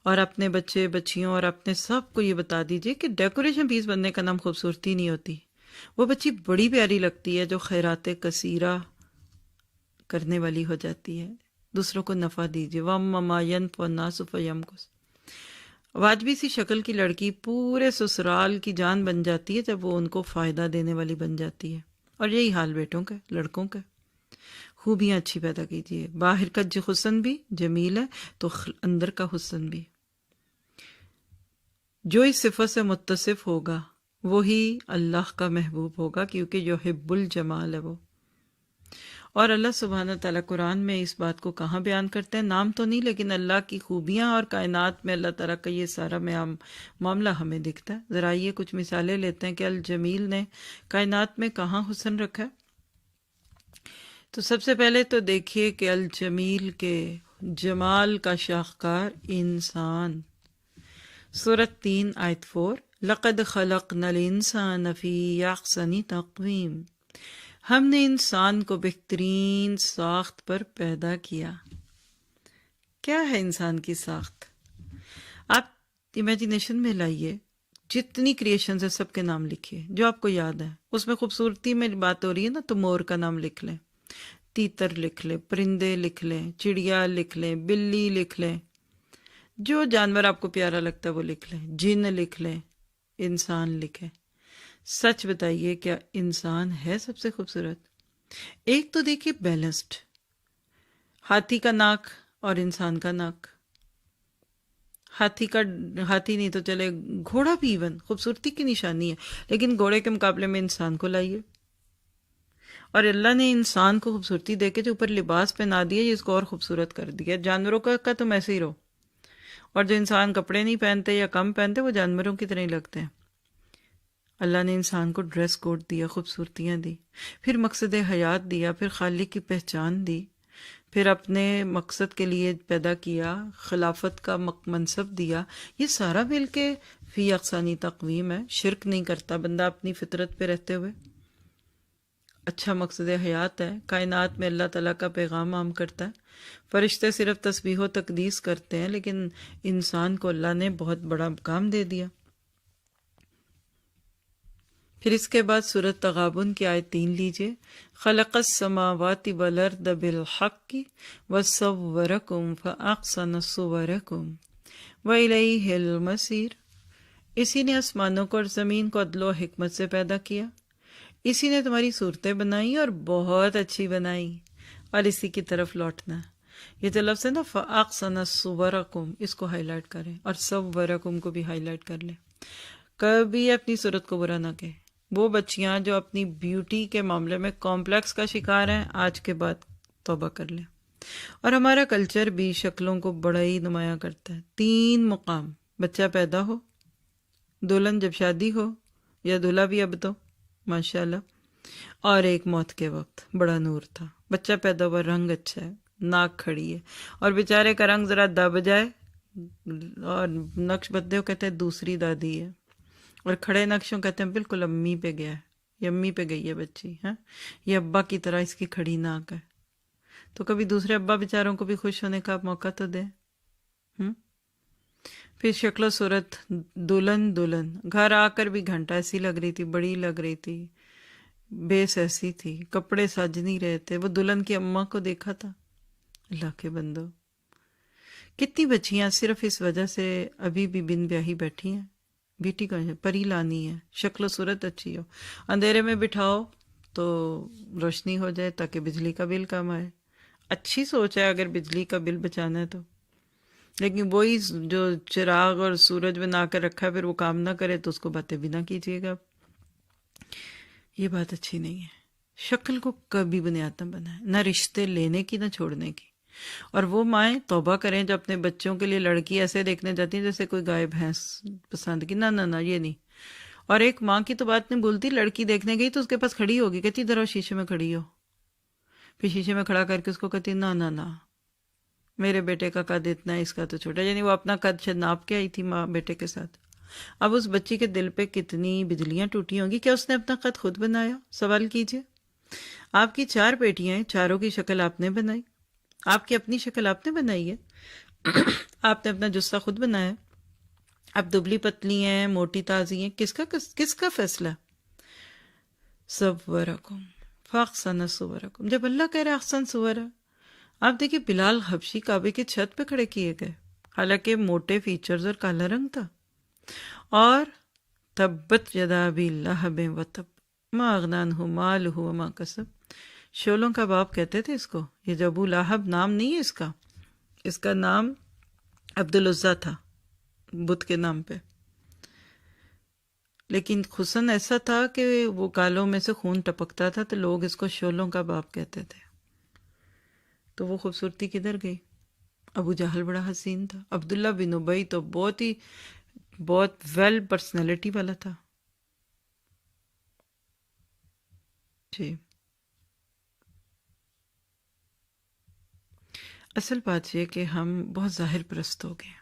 اور اپنے بچے بچیوں اور اپنے سب کو یہ بتا دیجئے کہ ڈیکوریشن پیس بننے کا نام خوبصورتی نہیں ہوتی، وہ بچی بڑی پیاری لگتی ہے جو خیرات کثیرہ کرنے والی ہو جاتی ہے، دوسروں کو نفع دیجیے۔ وَمَّا يَنْفُعُ النَّاسُ فَيَمْكُثُ۔ واجبی سی شکل کی لڑکی پورے سسرال کی جان بن جاتی ہے جب وہ ان کو فائدہ دینے والی بن جاتی ہے، اور یہی حال بیٹوں کا، لڑکوں کا۔ خوبیاں اچھی پیدا کیجیے، باہر کا حسن بھی جمیل ہے تو اندر کا حسن بھی۔ جو اس صفت سے متصف ہوگا وہی اللہ کا محبوب ہوگا، کیونکہ یحب الجمال ہے وہ۔ اور اللہ سبحانہ تعالیٰ قرآن میں اس بات کو کہاں بیان کرتے ہیں، نام تو نہیں لیکن اللہ کی خوبیاں اور کائنات میں اللہ تعالیٰ کا یہ سارا معاملہ ہمیں دکھتا ہے۔ ذرا یہ کچھ مثالیں لیتے ہیں کہ الجمیل نے کائنات میں کہاں حسن رکھا ہے۔ تو سب سے پہلے تو دیکھیے کہ الجمیل کے جمال کا شاہکار انسان، سورۃ 3 آیت 4، لَقَدْ خَلَقْنَا الْإِنسَانَ فِي أَحْسَنِ تَقْوِيمٍ، ہم نے انسان کو بہترین ساخت پر پیدا کیا۔ کیا ہے انسان کی ساخت؟ آپ امیجنیشن میں لائیے، جتنی کریشنز ہیں سب کے نام لکھیے جو آپ کو یاد ہے۔ اس میں خوبصورتی میں بات ہو رہی ہے نا تو مور کا نام لکھ لیں، تیتر لکھ لیں، پرندے لکھ لیں، چڑیا لکھ لیں، بلی لکھ لیں، جو جانور آپ کو پیارا لگتا ہے وہ لکھ لیں، جن لکھ لیں، انسان لکھیں۔ سچ بتائیے کیا انسان ہے سب سے خوبصورت؟ ایک تو دیکھیے بیلنسڈ، ہاتھی کا ناک اور انسان کا ناک، ہاتھی نہیں تو چلے گھوڑا بھی ایون خوبصورتی کی نشانی ہے، لیکن گھوڑے کے مقابلے میں انسان کو لائیے۔ اور اللہ نے انسان کو خوبصورتی دے کے جو اوپر لباس پہنا دیا یہ اس کو اور خوبصورت کر دیا۔ جانوروں کا تم ایسے ہی رہو، اور جو انسان کپڑے نہیں پہنتے یا کم پہنتے وہ جانوروں کی طرح ہی لگتے ہیں۔ اللہ نے انسان کو ڈریس کوڈ دیا، خوبصورتیاں دی، پھر مقصد حیات دیا، پھر خالق کی پہچان دی، پھر اپنے مقصد کے لیے پیدا کیا، خلافت کا منصب دیا۔ یہ سارا مل کے فی احسن تقویم ہے، شرک نہیں کرتا بندہ اپنی فطرت پہ رہتے ہوئے، اچھا مقصد حیات ہے، کائنات میں اللہ تعالیٰ کا پیغام عام کرتا ہے۔ فرشتے صرف تسبیح و تقدیس کرتے ہیں، لیکن انسان کو اللہ نے بہت بڑا کام دے دیا۔ پھر اس کے بعد سورۃ تغابن کی آیت 3 لیجئے، خلق السماوات والارض بالحق وصورکم فاحسن صورکم والیہ المصیر۔ اسی نے آسمانوں کو اور زمین کو عدل و حکمت سے پیدا کیا، اسی نے تمہاری صورتیں بنائی اور بہت اچھی بنائی، اور اسی کی طرف لوٹنا۔ یہ جو لفظ ہے نا فَأَحْسَنَ صُوَرَكُمْ، اس کو ہائی لائٹ کریں، اور صَوَّرَكُمْ کو بھی ہائی لائٹ کر لیں. کبھی اپنی صورت کو برا نہ کہیں. وہ بچیاں جو اپنی بیوٹی کے معاملے میں کمپلیکس کا شکار ہیں، آج کے بعد توبہ کر لیں. اور ہمارا کلچر بھی شکلوں کو بڑا ہی نمایاں کرتا ہے. 3 مقام: بچہ پیدا ہو، دلہن جب شادی ہو، یا دلہا بھی اب تو ماشاءاللہ، اور ایک موت کے وقت. بڑا نور تھا. بچہ پیدا ہوا، رنگ اچھا ہے، ناک کھڑی ہے، اور بیچارے کا رنگ ذرا دب جائے اور نقش بدے کو کہتے ہیں دوسری دادی ہے، اور کھڑے نقشوں کہتے ہیں بالکل امی پہ گیا ہے، یہ امی پہ گئی ہے بچی، ہاں یہ ابا کی طرح اس کی کھڑی ناک ہے. تو کبھی دوسرے ابا بیچاروں کو بھی خوش ہونے کا موقع تو دیں. پھر شکل و صورت، دلہن گھر آ کر بھی گھنٹہ ایسی لگ رہی تھی، بڑی لگ رہی تھی، بیس ایسی تھی، کپڑے سج نہیں رہے تھے. وہ دلہن کی اماں کو دیکھا تھا. اللہ کے بندو، کتنی بچیاں صرف اس وجہ سے ابھی بھی بن بیاہی بیٹھی ہیں. بیٹی کو پری لانی ہے، شکل و صورت اچھی ہو، اندھیرے میں بٹھاؤ تو روشنی ہو جائے تاکہ بجلی کا بل کم آئے. اچھی سوچ ہے اگر بجلی کا بل بچانا ہے تو، لیکن وہی جو چراغ اور سورج بنا کر رکھا ہے پھر وہ کام نہ کرے تو اس کو باتیں بھی نہ کیجیے گا. یہ بات اچھی نہیں ہے. شکل کو کبھی بنیاد نہ بنائیں، نہ رشتے لینے کی نہ چھوڑنے کی. اور وہ مائیں توبہ کریں جو اپنے بچوں کے لیے لڑکی ایسے دیکھنے جاتی ہیں جیسے کوئی گائے بھینس پسند کی. نہ یہ نہیں. اور ایک ماں کی تو بات نہیں بھولتی، لڑکی دیکھنے گئی تو اس کے پاس کھڑی ہوگی، کہتی ادھر آؤ شیشے میں کھڑی ہو. پھر شیشے میں کھڑا کر کے اس کو کہتی نہ میرے بیٹے کا قد اتنا ہے، اس کا تو چھوٹا. یعنی وہ اپنا قد شاید ناپ کے آئی تھی ماں بیٹے کے ساتھ. اب اس بچی کے دل پہ کتنی بجلیاں ٹوٹی ہوں گی. کیا اس نے اپنا قد خود بنایا؟ سوال کیجئے. آپ کی 4 بیٹیاں ہیں، چاروں کی شکل آپ نے بنائی، آپ کی اپنی شکل آپ نے بنائی ہے. آپ نے اپنا جسہ خود بنایا. اب دبلی پتلی ہیں، موٹی تازی ہیں، کس کا فیصلہ؟ صورکم فاحسن صورکم. جب اللہ کہہ رہا احسن صورا، آپ دیکھیں بلال حبشی کعبے کی چھت پہ کھڑے کیے گئے، حالانکہ موٹے فیچرز اور کالا رنگ تھا. اور تبت یدا ابی لہب وتب ما اغنی عنہ مالہ وما کسب. شولوں کا باپ کہتے تھے اس کو. یہ جو ابو لہب نام نہیں ہے اس کا نام عبدالعزیٰ تھا، بت کے نام پہ. لیکن حسن ایسا تھا کہ وہ کالوں میں سے خون ٹپکتا تھا تو لوگ اس کو شولوں کا باپ کہتے تھے. تو وہ خوبصورتی کدھر گئی؟ ابو جہل بڑا حسین تھا. عبداللہ بن ابی تو بہت ویل پرسنالٹی والا تھا. جی اصل بات یہ کہ ہم بہت ظاہر پرست ہو گئے ہیں،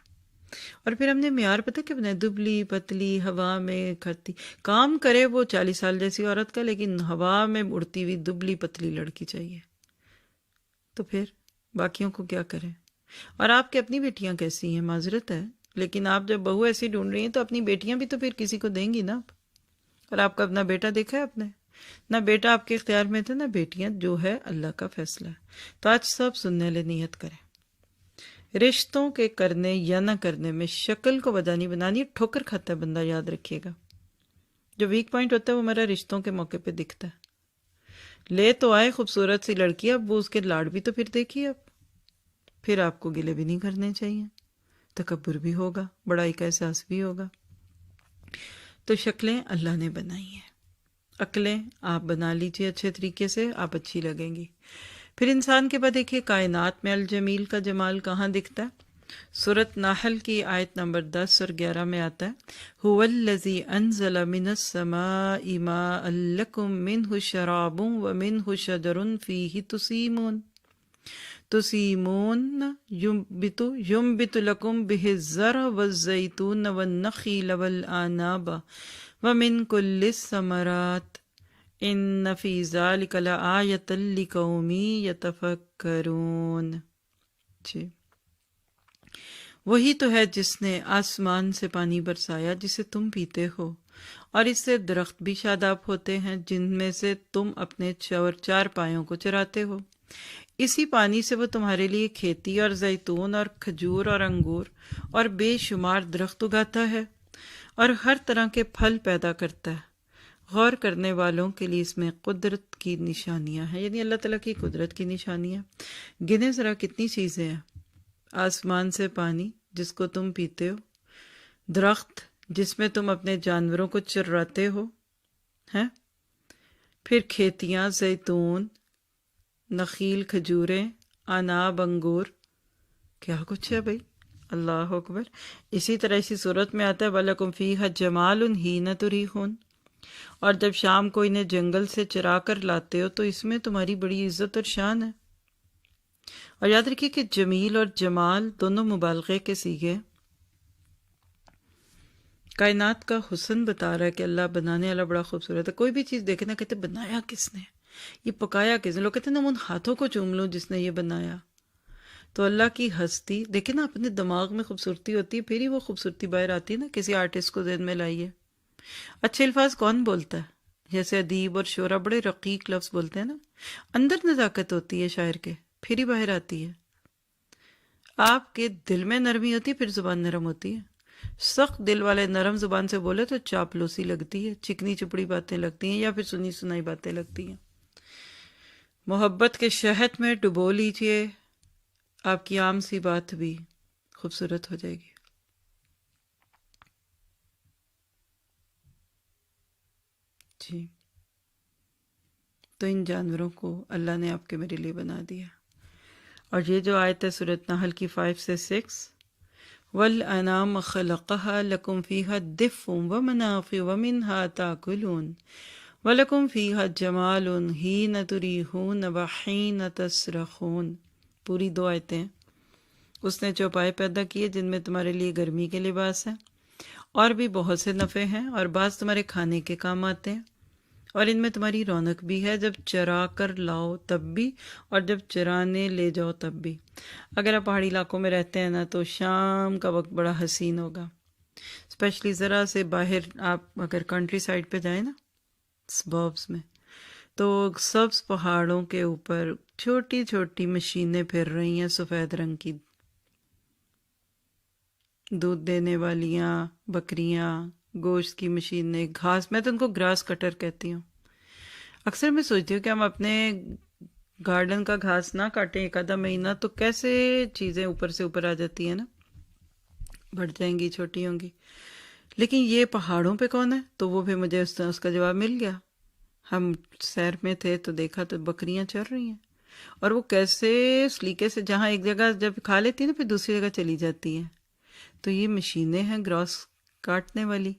اور پھر ہم نے معیار پتہ کہ بنایا دبلی پتلی ہوا میں کھڑتی. کام کرے وہ 40 سال جیسی عورت کا، لیکن ہوا میں اڑتی ہوئی دبلی پتلی لڑکی چاہیے. تو پھر باقیوں کو کیا کریں؟ اور آپ کی اپنی بیٹیاں کیسی ہیں؟ معذرت ہے لیکن آپ جب بہو ایسی ڈھونڈ رہی ہیں تو اپنی بیٹیاں بھی تو پھر کسی کو دیں گی نا آپ. اور آپ کا اپنا بیٹا دیکھا ہے آپ نے؟ نہ بیٹا آپ کے اختیار میں تھا نہ بیٹیاں، جو ہے اللہ کا فیصلہ ہے. تو آج سب سننے لے نیت کریں. رشتوں کے کرنے یا نہ کرنے میں شکل کو وجہ نہیں بنانی. ٹھوکر کھاتا ہے بندہ، یاد رکھیے گا. جو ویک پوائنٹ ہوتا ہے وہ ہمارا رشتوں کے موقع پہ دکھتا ہے. لے تو آئے خوبصورت سی لڑکی، اب وہ اس کے لاڈ بھی تو پھر دیکھیے. اب پھر آپ کو گلے بھی نہیں کرنے چاہیے، تکبر بھی ہوگا، بڑائی کا احساس بھی ہوگا. تو شکلیں اللہ نے بنائی ہیں، عقلیں آپ بنا لیجئے اچھے طریقے سے، آپ اچھی لگیں گی. پھر انسان کے بعد دیکھیے کائنات میں الجمیل کا جمال کہاں دکھتا ہے. سورۃ نحل کی آیت نمبر 10 اور 11 میں آتا ہے هو الذی انزل من السماء ماء لکم منہ شراب ومنہ شجر فیہ تسیمون ینبت لکم بہ الزرع والزیتون والنخیل والعناب ومن کل الثمرات ان فی ذلک لآیۃ لقوم یتفکرون. جی وہی تو ہے جس نے آسمان سے پانی برسایا جسے تم پیتے ہو، اور اس سے درخت بھی شاداب ہوتے ہیں جن میں سے تم اپنے 4 پایوں کو چراتے ہو. اسی پانی سے وہ تمہارے لیے کھیتی اور زیتون اور کھجور اور انگور اور بے شمار درخت اگاتا ہے اور ہر طرح کے پھل پیدا کرتا ہے. غور کرنے والوں کے لیے اس میں قدرت کی نشانیاں ہیں، یعنی اللہ تعالیٰ کی قدرت کی نشانیاں۔ گنے ذرا کتنی چیزیں ہیں، آسمان سے پانی جس کو تم پیتے ہو، درخت جس میں تم اپنے جانوروں کو چراتے ہو ہیں، پھر کھیتیاں، زیتون، نخیل، کھجوریں، اناب، انگور، کیا کچھ ہے بھائی، اللہ اکبر۔ اسی طرح اسی صورت میں آتا ہے وَلَكُمْ فِيهَا جَمَالٌ حِينَ تُرِيحُونَ، اور جب شام کو انہیں جنگل سے چرا کر لاتے ہو تو اس میں تمہاری بڑی عزت اور شان ہے۔ اور یاد رکھیے کہ جمیل اور جمال دونوں مبالغے کے صیغے، کائنات کا حسن بتا رہا ہے کہ اللہ بنانے والا بڑا خوبصورت ہے۔ کوئی بھی چیز دیکھے نا کہتے بنایا کس نے، یہ پکایا کس نے، لوگ کہتے ہیں نا ان ہاتھوں کو چوم لوں جس نے یہ بنایا۔ تو اللہ کی ہستی دیکھیں نا، اپنے دماغ میں خوبصورتی ہوتی ہے، پھر ہی وہ خوبصورتی باہر آتی ہے نا، کسی آرٹسٹ کو ذہن میں لائیے۔ اچھے الفاظ کون بولتا ہے؟ جیسے ادیب اور شعرا بڑے رقیق لفظ بولتے ہیں نا، اندر نزاکت ہوتی ہے شاعر کے، پھر ہی باہر آتی ہے۔ آپ کے دل میں نرمی ہوتی ہے، پھر زبان نرم ہوتی ہے۔ سخت دل والے نرم زبان سے بولے تو چاپلوسی لگتی ہے، چکنی چپڑی باتیں لگتی ہیں، یا پھر سنی سنائی باتیں لگتی ہیں۔ محبت کے شہد میں ڈبو لیجئے، آپ کی عام سی بات بھی خوبصورت ہو جائے گی۔ جی، تو ان جانوروں کو اللہ نے آپ کے میرے لیے بنا دیا۔ اور یہ جو آیت ہے سورۃ نحل کی 5 سے 6، وَالْأَنْعَامَ خَلَقَهَا لَكُمْ فِيهَا دِفْءٌ وَمَنَافِعُ وَمِنْهَا تَأْكُلُونَ وَلَكُمْ فِيهَا جَمَالٌ حِينَ تُرِيحُونَ وَحِينَ تَسْرَحُونَ۔ پوری 2 آیتیں۔ اس نے چوپائے پیدا کیے جن میں تمہارے لیے گرمی کے لباس ہیں، اور بھی بہت سے نفع ہیں، اور بعض تمہارے کھانے کے کام آتے ہیں، اور ان میں تمہاری رونق بھی ہے، جب چرا کر لاؤ تب بھی، اور جب چرانے لے جاؤ تب بھی۔ اگر آپ پہاڑی علاقوں میں رہتے ہیں نا تو شام کا وقت بڑا حسین ہوگا، اسپیشلی ذرا سے باہر آپ اگر کنٹری سائڈ پہ جائیں نا، سبربس میں، تو سبز پہاڑوں کے اوپر چھوٹی چھوٹی مشینیں پھر رہی ہیں سفید رنگ کی، دودھ دینے والیاں، بکریاں، گوشت کی مشینیں، گھاس، میں تو ان کو گراس کٹر کہتی ہوں۔ اکثر میں سوچتی ہوں کہ ہم اپنے گارڈن کا گھاس نہ کاٹیں ایک آدھا مہینہ تو کیسے چیزیں اوپر سے اوپر آ جاتی ہیں نا، بڑھ جائیں گی، چھوٹی ہوں گی۔ لیکن یہ پہاڑوں پہ کون ہے؟ تو وہ بھی مجھے اس کا جواب مل گیا۔ ہم سیر میں تھے تو دیکھا تو بکریاں چر رہی ہیں، اور وہ کیسے سلیقے سے جہاں ایک جگہ جب کھا لیتی ہیں نا پھر دوسری جگہ چلی جاتی ہیں۔ تو یہ مشینیں ہیں گراس کاٹنے والی۔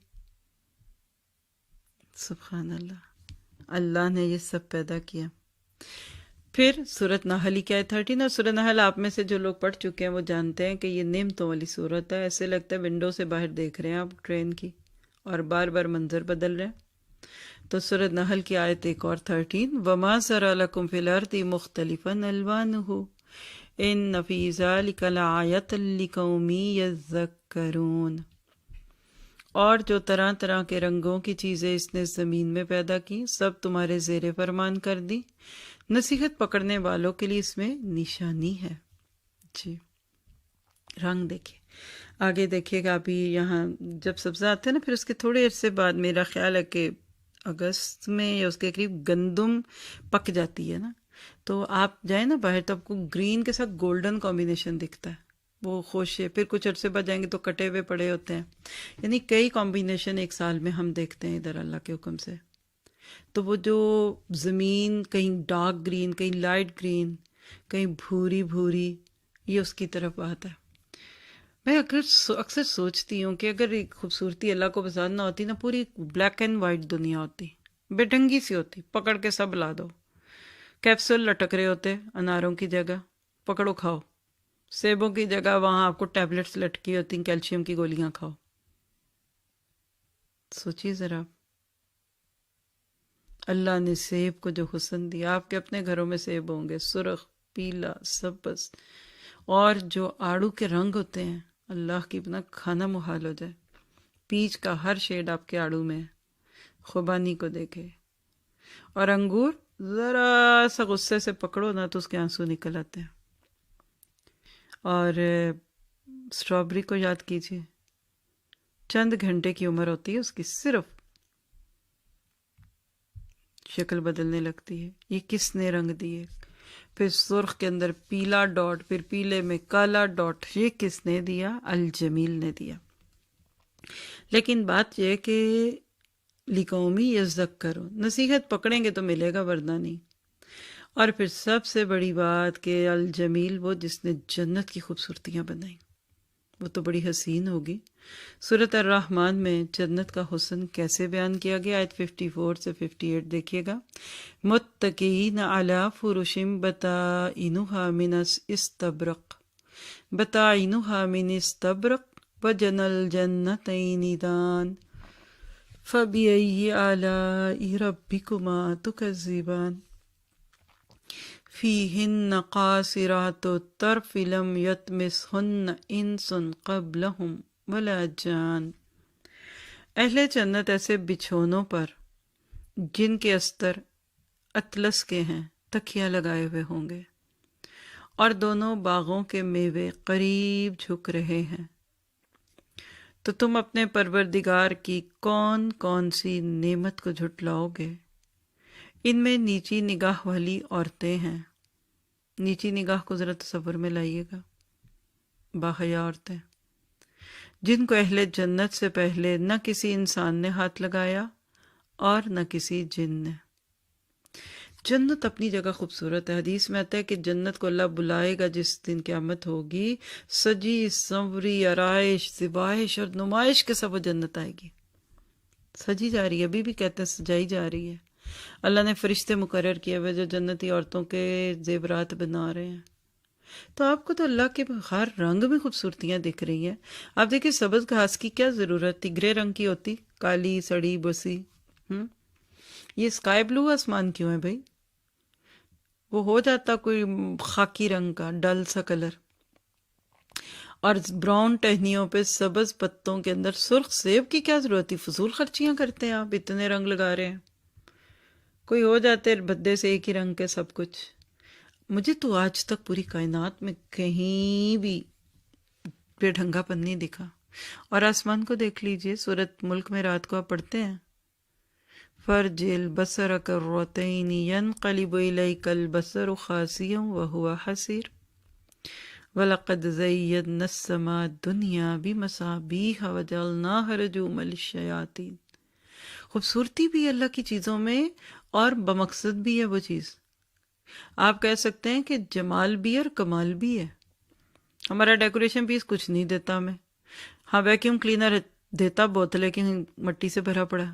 سبحان اللہ، اللہ نے یہ سب پیدا کیا۔ پھر سورۃ نحل کی آیت 13، اور سورۃ نحل آپ میں سے جو لوگ پڑھ چکے ہیں وہ جانتے ہیں کہ یہ نعمتوں والی سورت ہے۔ ایسے لگتا ہے ونڈو سے باہر دیکھ رہے ہیں آپ ٹرین کی، اور بار بار منظر بدل رہے ہیں۔ تو سورۃ نحل کی آیت ایک اور 13، وَمَا ذَرَأَ لَكُمْ فِي الْأَرْضِ مُخْتَلِفًا أَلْوَانُهُ إِنَّ فِي ذَلِكَ لَآيَةً لِقَوْمٍ يَذَّكَّرُونَ۔ اور جو طرح طرح کے رنگوں کی چیزیں اس نے زمین میں پیدا کی، سب تمہارے زیر فرمان کر دی، نصیحت پکڑنے والوں کے لیے اس میں نشانی ہے۔ جی، رنگ دیکھیے، آگے دیکھیے گا ابھی یہاں جب سبزہ آتا ہے نا، پھر اس کے تھوڑے عرصے بعد میرا خیال ہے کہ اگست میں یا اس کے قریب گندم پک جاتی ہے نا، تو آپ جائیں نا باہر تو آپ کو گرین کے ساتھ گولڈن کمبینیشن دکھتا ہے، وہ خوش ہے۔ پھر کچھ عرصے بعد جائیں گے تو کٹے ہوئے پڑے ہوتے ہیں، یعنی کئی کمبینیشن ایک سال میں ہم دیکھتے ہیں ادھر اللہ کے حکم سے۔ تو وہ جو زمین کہیں ڈارک گرین، کہیں لائٹ گرین، کہیں بھوری بھوری، یہ اس کی طرف بات ہے۔ میں اکثر سوچتی ہوں کہ اگر ایک خوبصورتی اللہ کو پسند نہ ہوتی نا، پوری بلیک اینڈ وائٹ دنیا ہوتی، بے ڈھنگی سی ہوتی، پکڑ کے سب لا دو، کیپسول لٹک رہے ہوتے اناروں کی جگہ، پکڑو کھاؤ، سیبوں کی جگہ وہاں آپ کو ٹیبلٹس لٹکی ہوتی، کیلشیم کی گولیاں کھاؤ۔ سوچیے ذرا، اللہ نے سیب کو جو حسن دیا، آپ کے اپنے گھروں میں سیب ہوں گے، سرخ، پیلا، سبز، اور جو آڑو کے رنگ ہوتے ہیں، اللہ کی بنا کھانا محال ہو جائے۔ پیچ کا ہر شیڈ آپ کے آڑو میں ہے، خوبانی کو دیکھے۔ اور انگور ذرا سا غصے سے پکڑو نا تو اس کے آنسو نکل آتے ہیں۔ اور اسٹرابری کو یاد کیجیے، چند گھنٹے کی عمر ہوتی ہے اس کی صرف، شکل بدلنے لگتی ہے، یہ کس نے رنگ دیے، پھر سرخ کے اندر پیلا ڈاٹ، پھر پیلے میں کالا ڈاٹ، یہ کس نے دیا؟ الجمیل نے دیا۔ لیکن بات یہ کہ لقومی یذکرون، نصیحت پکڑیں گے تو ملے گا ورنہ نہیں۔ اور پھر سب سے بڑی بات کہ الجمیل، وہ جس نے جنت کی خوبصورتیاں بنائیں، وہ تو بڑی حسین ہوگی۔ سورۃ الرحمن میں جنت کا حسن کیسے بیان کیا گیا؟ آیت 54 سے 58 دیکھیے گا۔ متکئین علی فرش بطائنها من استبرق، بطائنها من استبرق وجن الجنتین دان فبأي آلاء ربكما تكذبان فيهن قاصرات الطرف لم يطمثهن انس قبلهم ولا جان۔ اہل جنت ایسے بچھونوں پر جن کے استر اطلس کے ہیں تکیہ لگائے ہوئے ہوں گے، اور دونوں باغوں کے میوے قریب جھک رہے ہیں، تو تم اپنے پروردگار کی کون کون سی نعمت کو جھٹلاؤ گے؟ ان میں نیچی نگاہ والی عورتیں ہیں۔ نیچی نگاہ کو ذرا تصور میں لائیے گا، باحیا عورتیں جن کو اہل جنت سے پہلے نہ کسی انسان نے ہاتھ لگایا اور نہ کسی جن نے۔ جنت اپنی جگہ خوبصورت ہے۔ حدیث میں آتا ہے کہ جنت کو اللہ بلائے گا جس دن قیامت ہوگی، سجی سنوری آرائش زیبائش اور نمائش کے ساتھ وہ جنت آئے گی۔ سجی جا رہی ہے، ابھی بھی کہتے ہیں سجائی جا رہی ہے۔ اللہ نے فرشتے مقرر کیے ہوئے جو جنتی عورتوں کے زیورات بنا رہے ہیں۔ تو آپ کو تو اللہ کے ہر رنگ میں خوبصورتیاں دکھ رہی ہیں۔ آپ دیکھیں سبز گھاس کی کیا ضرورت تھی، گرے رنگ کی ہوتی، کالی سڑی بسی۔ یہ اسکائی بلو آسمان کیوں ہے بھائی؟ وہ ہو جاتا کوئی خاکی رنگ کا ڈل سا کلر، اور براؤن ٹہنیوں پہ سبز پتوں کے اندر سرخ سیب کی کیا ضرورت تھی؟ فضول خرچیاں کرتے ہیں آپ، اتنے رنگ لگا رہے ہیں۔ کوئی ہو جاتے بھدے سے ایک ہی رنگ کے سب کچھ۔ مجھے تو آج تک پوری کائنات میں کہیں بھی بے ڈھنگا پن نہیں دکھا۔ اور آسمان کو دیکھ لیجئے، سورۃ ملک میں رات کو آپ پڑھتے ہیں، فرجل بصر کرتین ینقلب الیک البصر خاسئا وہو حسیر وَلَقَدْ زَيَّنَّا السَّمَاءَ الدُّنْيَا بِمَصَابِيحَ وَجَعَلْنَاهَا رُجُومًا لِلشَّيَاطِينِ۔ خوبصورتی بھی اللہ کی چیزوں میں اور بمقصد بھی ہے وہ چیز۔ آپ کہہ سکتے ہیں کہ جمال بھی ہے اور کمال بھی ہے۔ ہمارا ڈیکوریشن پیس کچھ نہیں دیتا ہمیں، ہاں ویکیوم کلینر دیتا بہت، لیکن مٹی سے بھرا پڑا۔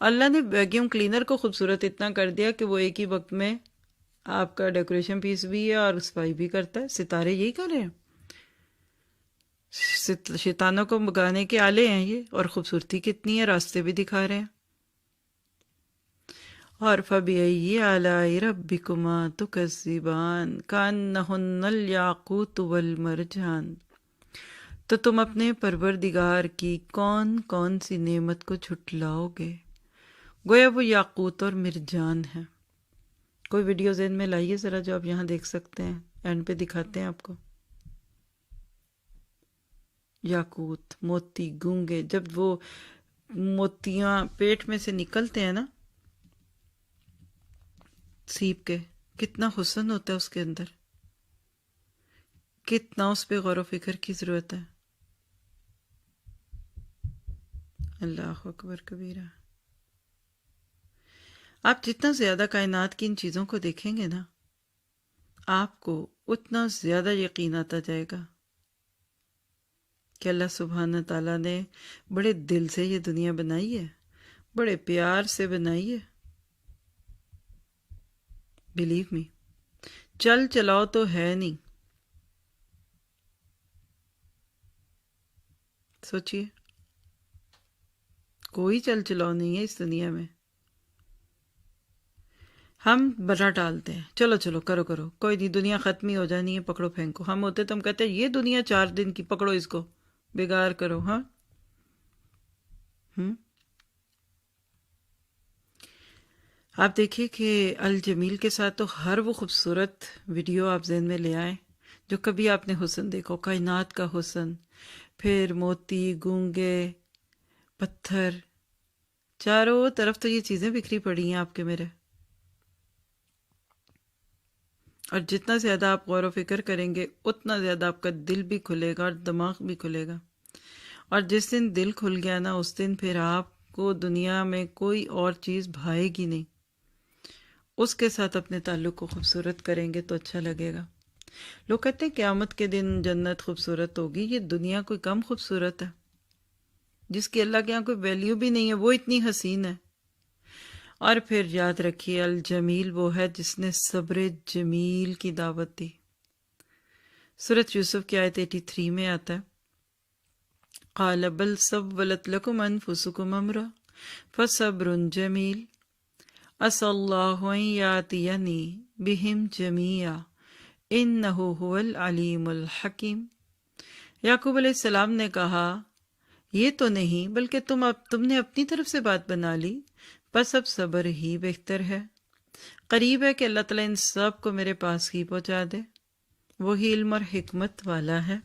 اللہ نے ویکیوم کلینر کو خوبصورت اتنا کر دیا کہ وہ ایک ہی وقت میں آپ کا ڈیکوریشن پیس بھی ہے اور صفائی بھی کرتا ہے۔ ستارے یہی کر رہے ہیں، شیطانوں کو بگانے کے آلے ہیں یہ، اور خوبصورتی کتنی ہے، راستے بھی دکھا رہے ہیں۔ اور فَبِأَيِّ آلَاءِ رَبِّكُمَا تُكَذِّبَانِ كَأَنَّهُنَّ الْيَاقُوتُ وَالْمَرْجَانُ۔ تو تم اپنے پروردگار کی کون کون سی نعمت کو جھٹلاؤ گے؟ گویا وہ یاقوت اور مرجان ہے۔ کوئی ویڈیو ذہن میں لائیے ذرا جو آپ یہاں دیکھ سکتے ہیں، اینڈ پہ دکھاتے ہیں آپ کو۔ یاقوت، موتی، گونگے، جب وہ موتیاں پیٹ میں سے نکلتے ہیں نا سیپ کے، کتنا حسن ہوتا ہے اس کے اندر، کتنا اس پہ غور و فکر کی ضرورت ہے۔ اللہ اکبر کبیرہ۔ آپ جتنا زیادہ کائنات کی ان چیزوں کو دیکھیں گے نا، آپ کو اتنا زیادہ یقین آتا جائے گا کہ اللہ سبحانہ تعالیٰ نے بڑے دل سے یہ دنیا بنائی ہے، بڑے پیار سے بنائی ہے۔ بلیو می، چل چلاؤ تو ہے نہیں۔ سوچئے، کوئی چل چلاؤ نہیں ہے اس دنیا میں۔ ہم بڑا ڈالتے ہیں، چلو چلو کرو کرو، کوئی نہیں، دنیا ختم ہی ہو جانی ہے، پکڑو پھینکو۔ ہم ہوتے تو ہم کہتے ہیں یہ دنیا 4 دن کی، پکڑو اس کو، بگار کرو۔ ہاں آپ دیکھیے کہ الجمیل کے ساتھ تو ہر وہ خوبصورت ویڈیو آپ ذہن میں لے آئیں جو کبھی آپ نے حسن دیکھو، کائنات کا حسن، پھر موتی، گونگے، پتھر، چاروں طرف تو یہ چیزیں بکھری پڑی ہیں آپ کے میرے۔ اور جتنا زیادہ آپ غور و فکر کریں گے اتنا زیادہ آپ کا دل بھی کھلے گا اور دماغ بھی کھلے گا، اور جس دن دل کھل گیا نا اس دن پھر آپ کو دنیا میں کوئی اور چیز بھائے گی نہیں، اس کے ساتھ اپنے تعلق کو خوبصورت کریں گے تو اچھا لگے گا۔ لوگ کہتے ہیں قیامت کے دن جنت خوبصورت ہوگی، یہ دنیا کوئی کم خوبصورت ہے؟ جس کی اللہ کے یہاں کوئی ویلیو بھی نہیں ہے وہ اتنی حسین ہے۔ اور پھر یاد رکھیے الجمیل وہ ہے جس نے صبر جمیل کی دعوت دی۔ سورۃ یوسف کی آیت 83 میں آتا ہے قال بل سولت لکم انفسکم امرا فصبر جمیل عسى اللہ ان یاتینی بہم جمیعا انہ هو العلیم الحکیم۔ یعقوب علیہ السلام نے کہا یہ تو نہیں بلکہ تم نے اپنی طرف سے بات بنا لی، بس اب صبر ہی بہتر ہے، قریب ہے کہ اللہ تعالیٰ ان سب کو میرے پاس ہی پہنچا دے، وہی علم اور حکمت والا ہے۔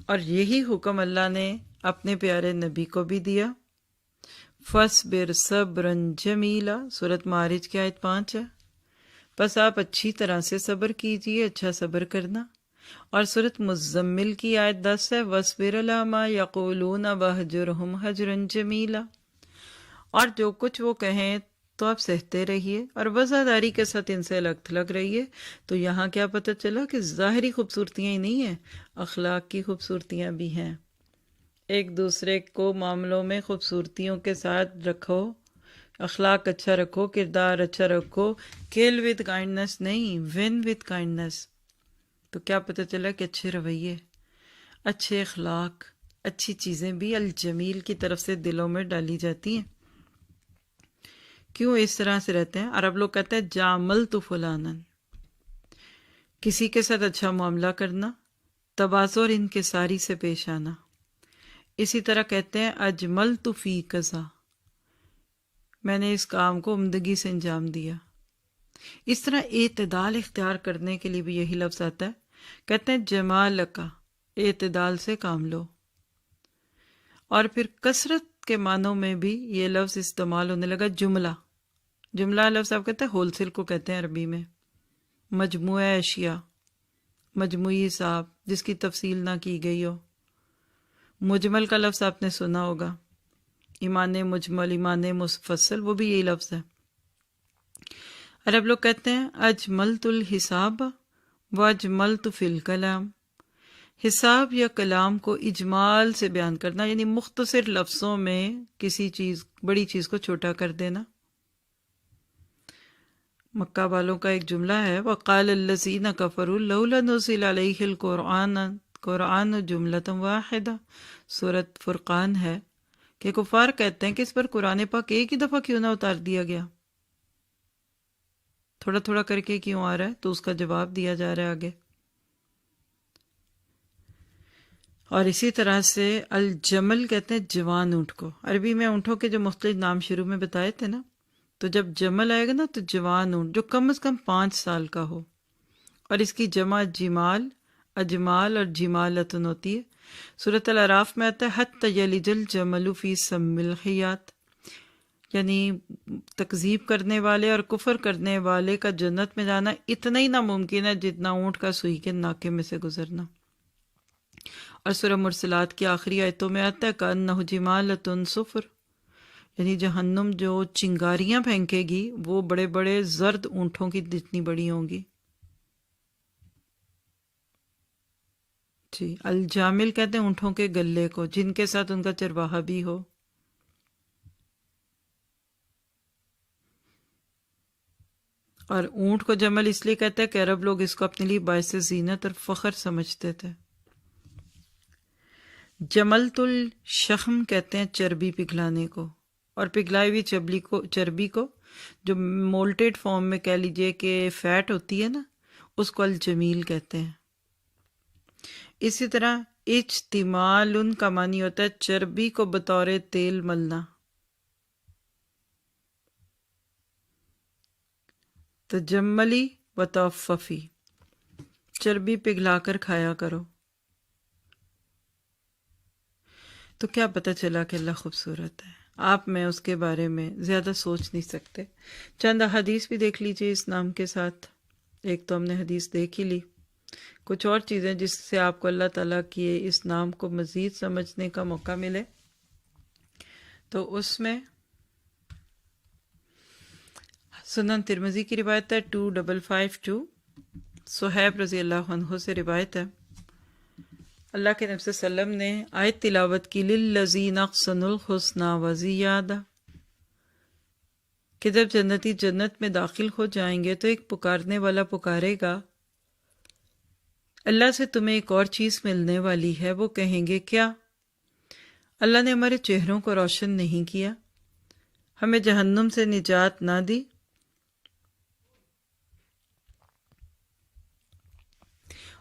اور یہی حکم اللہ نے اپنے پیارے نبی کو بھی دیا، فَاصْبِرْ صَبْرًا جَمِيلًا، سورۃ معارج کی آیت 5 ہے، بس آپ اچھی طرح سے صبر کیجئے، اچھا صبر کرنا۔ اور سورۃ مزمل کی آیت 10 ہے وَاصْبِرْ عَلَىٰ مَا يَقُولُونَ وَاهْجُرْهُمْ هَجْرًا جَمِيلًا، اور جو کچھ وہ کہیں تو آپ سہتے رہیے اور وفاداری کے ساتھ ان سے الگ تھلگ رہیے۔ تو یہاں کیا پتہ چلا کہ ظاہری خوبصورتیاں ہی نہیں ہیں، اخلاق کی خوبصورتیاں بھی ہیں۔ ایک دوسرے کو معاملوں میں خوبصورتیوں کے ساتھ رکھو، اخلاق اچھا رکھو، کردار اچھا رکھو، کل وتھ کائنڈنس نہیں، ون وتھ کائنڈنس۔ تو کیا پتہ چلا کہ اچھے رویے، اچھے اخلاق، اچھی چیزیں بھی الجمیل کی طرف سے دلوں میں ڈالی جاتی ہیں۔ کیوں اس طرح سے رہتے ہیں؟ عرب لوگ کہتے ہیں جاملت فلانن، کسی کے ساتھ اچھا معاملہ کرنا، تواضع اور انکساری سے پیش آنا۔ اسی طرح کہتے ہیں اجملت فی کذا، میں نے اس کام کو عمدگی سے انجام دیا۔ اس طرح اعتدال اختیار کرنے کے لیے بھی یہی لفظ آتا ہے، کہتے ہیں جمال کا، اعتدال سے کام لو۔ اور پھر کثرت کے معنوں میں بھی یہ لفظ استعمال ہونے لگا، جملہ۔ جملہ لفظ آپ کہتے ہیں ہول سیل کو کہتے ہیں عربی میں، مجموعہ اشیاء، مجموعی حساب جس کی تفصیل نہ کی گئی ہو۔ مجمل کا لفظ آپ نے سنا ہوگا، ایمان مجمل، ایمان مفصل، وہ بھی یہی لفظ ہے۔ عرب لوگ کہتے ہیں اجملت الحساب و اجملت فی الکلام، حساب یا کلام کو اجمال سے بیان کرنا، یعنی مختصر لفظوں میں کسی چیز، بڑی چیز کو چھوٹا کر دینا۔ مکہ والوں کا ایک جملہ ہے وَقَالَ الَّذِينَ كَفَرُوا لَوْلَا نُزِّلَ عَلَيْهِ الْقُرْآنُ جُمْلَةً وَاحِدَةً، سورۃ فرقان ہے کہ کفار کہتے ہیں کہ اس پر قرآن پاک ایک ہی دفعہ کیوں نہ اتار دیا گیا، تھوڑا تھوڑا کر کے کیوں آ رہا ہے؟ تو اس کا جواب دیا جا رہا ہے آگے۔ اور اسی طرح سے الجمل کہتے ہیں جوان اونٹ کو۔ عربی میں اونٹوں کے جو مختلف نام شروع میں بتائے تھے نا، تو جب جمل آئے گا نا تو جوان اونٹ جو کم از کم 5 سال کا ہو، اور اس کی جمع جمال، اجمال اور جمالتن ہوتی ہے۔ سورۃ الاعراف میں آتا ہے حتی یلج الجمل فی سم الخیاط، یعنی تکذیب کرنے والے اور کفر کرنے والے کا جنت میں جانا اتنا ہی ناممکن ہے جتنا اونٹ کا سوئی کے ناکے میں سے گزرنا۔ اور سورہ مرسلات کی آخری آیتوں میں آتا ہے کأنہ جمالۃ صفر، یعنی جہنم جو چنگاریاں پھینکے گی وہ بڑے بڑے زرد اونٹوں کی جتنی بڑی ہوں گی۔ جی، الجامل کہتے ہیں اونٹوں کے گلے کو، جن کے ساتھ ان کا چرواہا بھی ہو۔ اور اونٹ کو جمل اس لیے کہتے ہیں کہ عرب لوگ اس کو اپنے لیے باعث زینت اور فخر سمجھتے تھے۔ جملت الشحم کہتے ہیں چربی پگھلانے کو، اور پگھلائی ہوئی چربی کو جو مولٹیڈ فارم میں کہہ لیجئے کہ فیٹ ہوتی ہے نا، اس کو الجمیل کہتے ہیں۔ اسی طرح اجتمال کا معنی ہوتا ہے چربی کو بطور تیل ملنا۔ تجملی و توففی، چربی پگھلا کر کھایا کرو۔ تو کیا پتہ چلا کہ اللہ خوبصورت ہے، آپ میں اس کے بارے میں زیادہ سوچ نہیں سکتے۔ چند احادیث بھی دیکھ لیجئے اس نام کے ساتھ، ایک تو ہم نے حدیث دیکھ ہی لی، کچھ اور چیزیں جس سے آپ کو اللہ تعالیٰ کی اس نام کو مزید سمجھنے کا موقع ملے، تو اس میں سنن ترمذی کی روایت ہے 2552، صہیب رضی اللہ عنہ سے روایت ہے، اللہ کے نبی صلی اللہ علیہ وسلم نے آیت تلاوت کی للذین احسنوا الحسنی وزیادہ، کہ جب جنتی جنت میں داخل ہو جائیں گے تو ایک پکارنے والا پکارے گا، اللہ سے تمہیں ایک اور چیز ملنے والی ہے۔ وہ کہیں گے کیا؟ اللہ نے ہمارے چہروں کو روشن نہیں کیا، ہمیں جہنم سے نجات نہ دی،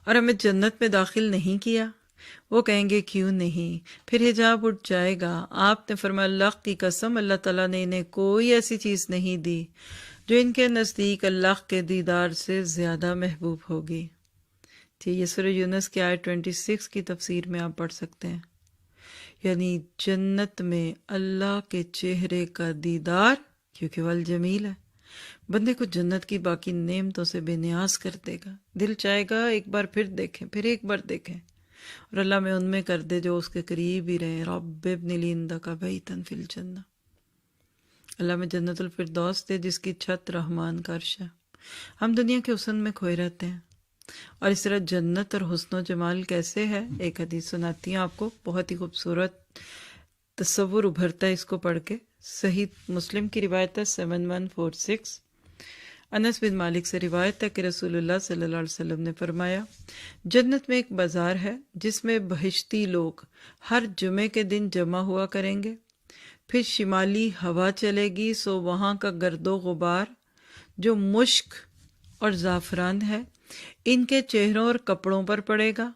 اور ہمیں جنت میں داخل نہیں کیا۔ وہ کہیں گے کیوں نہیں؟ پھر حجاب اٹھ جائے گا۔ آپ نے فرمایا اللہ کی قسم، اللہ تعالیٰ نے انہیں کوئی ایسی چیز نہیں دی جو ان کے نزدیک اللہ کے دیدار سے زیادہ محبوب ہوگی۔ یہ سورہ یونس کی آیت 26 کی تفسیر میں آپ پڑھ سکتے ہیں، یعنی جنت میں اللہ کے چہرے کا دیدار، کیونکہ وہ الجمیل ہے، بندے کو جنت کی باقی نعمتوں سے بے نیاز کر دے گا۔ دل چاہے گا ایک بار پھر دیکھیں، پھر ایک بار دیکھیں، اور اللہ میں ان میں کر دے جو اس کے قریب ہی رہیں۔ رب ابن لی عندک بیتا فی الجنہ، اللہ میں جنت الفردوس دے جس کی چھت رحمان کا عرش ہے۔ ہم دنیا کے حسن میں کھوئے رہتے ہیں، اور اس طرح جنت اور حسن و جمال کیسے ہے؟ ایک حدیث سناتی ہیں آپ کو، بہت ہی خوبصورت تصور ابھرتا ہے اس کو پڑھ کے۔ صحیح مسلم کی روایت ہے 7146، انس بن مالک سے روایت ہے کہ رسول اللہ صلی اللہ علیہ وسلم نے فرمایا، جنت میں ایک بازار ہے جس میں بہشتی لوگ ہر جمعے کے دن جمع ہوا کریں گے، پھر شمالی ہوا چلے گی سو وہاں کا گرد و غبار جو مشک اور زعفران ہے ان کے چہروں اور کپڑوں پر پڑے گا،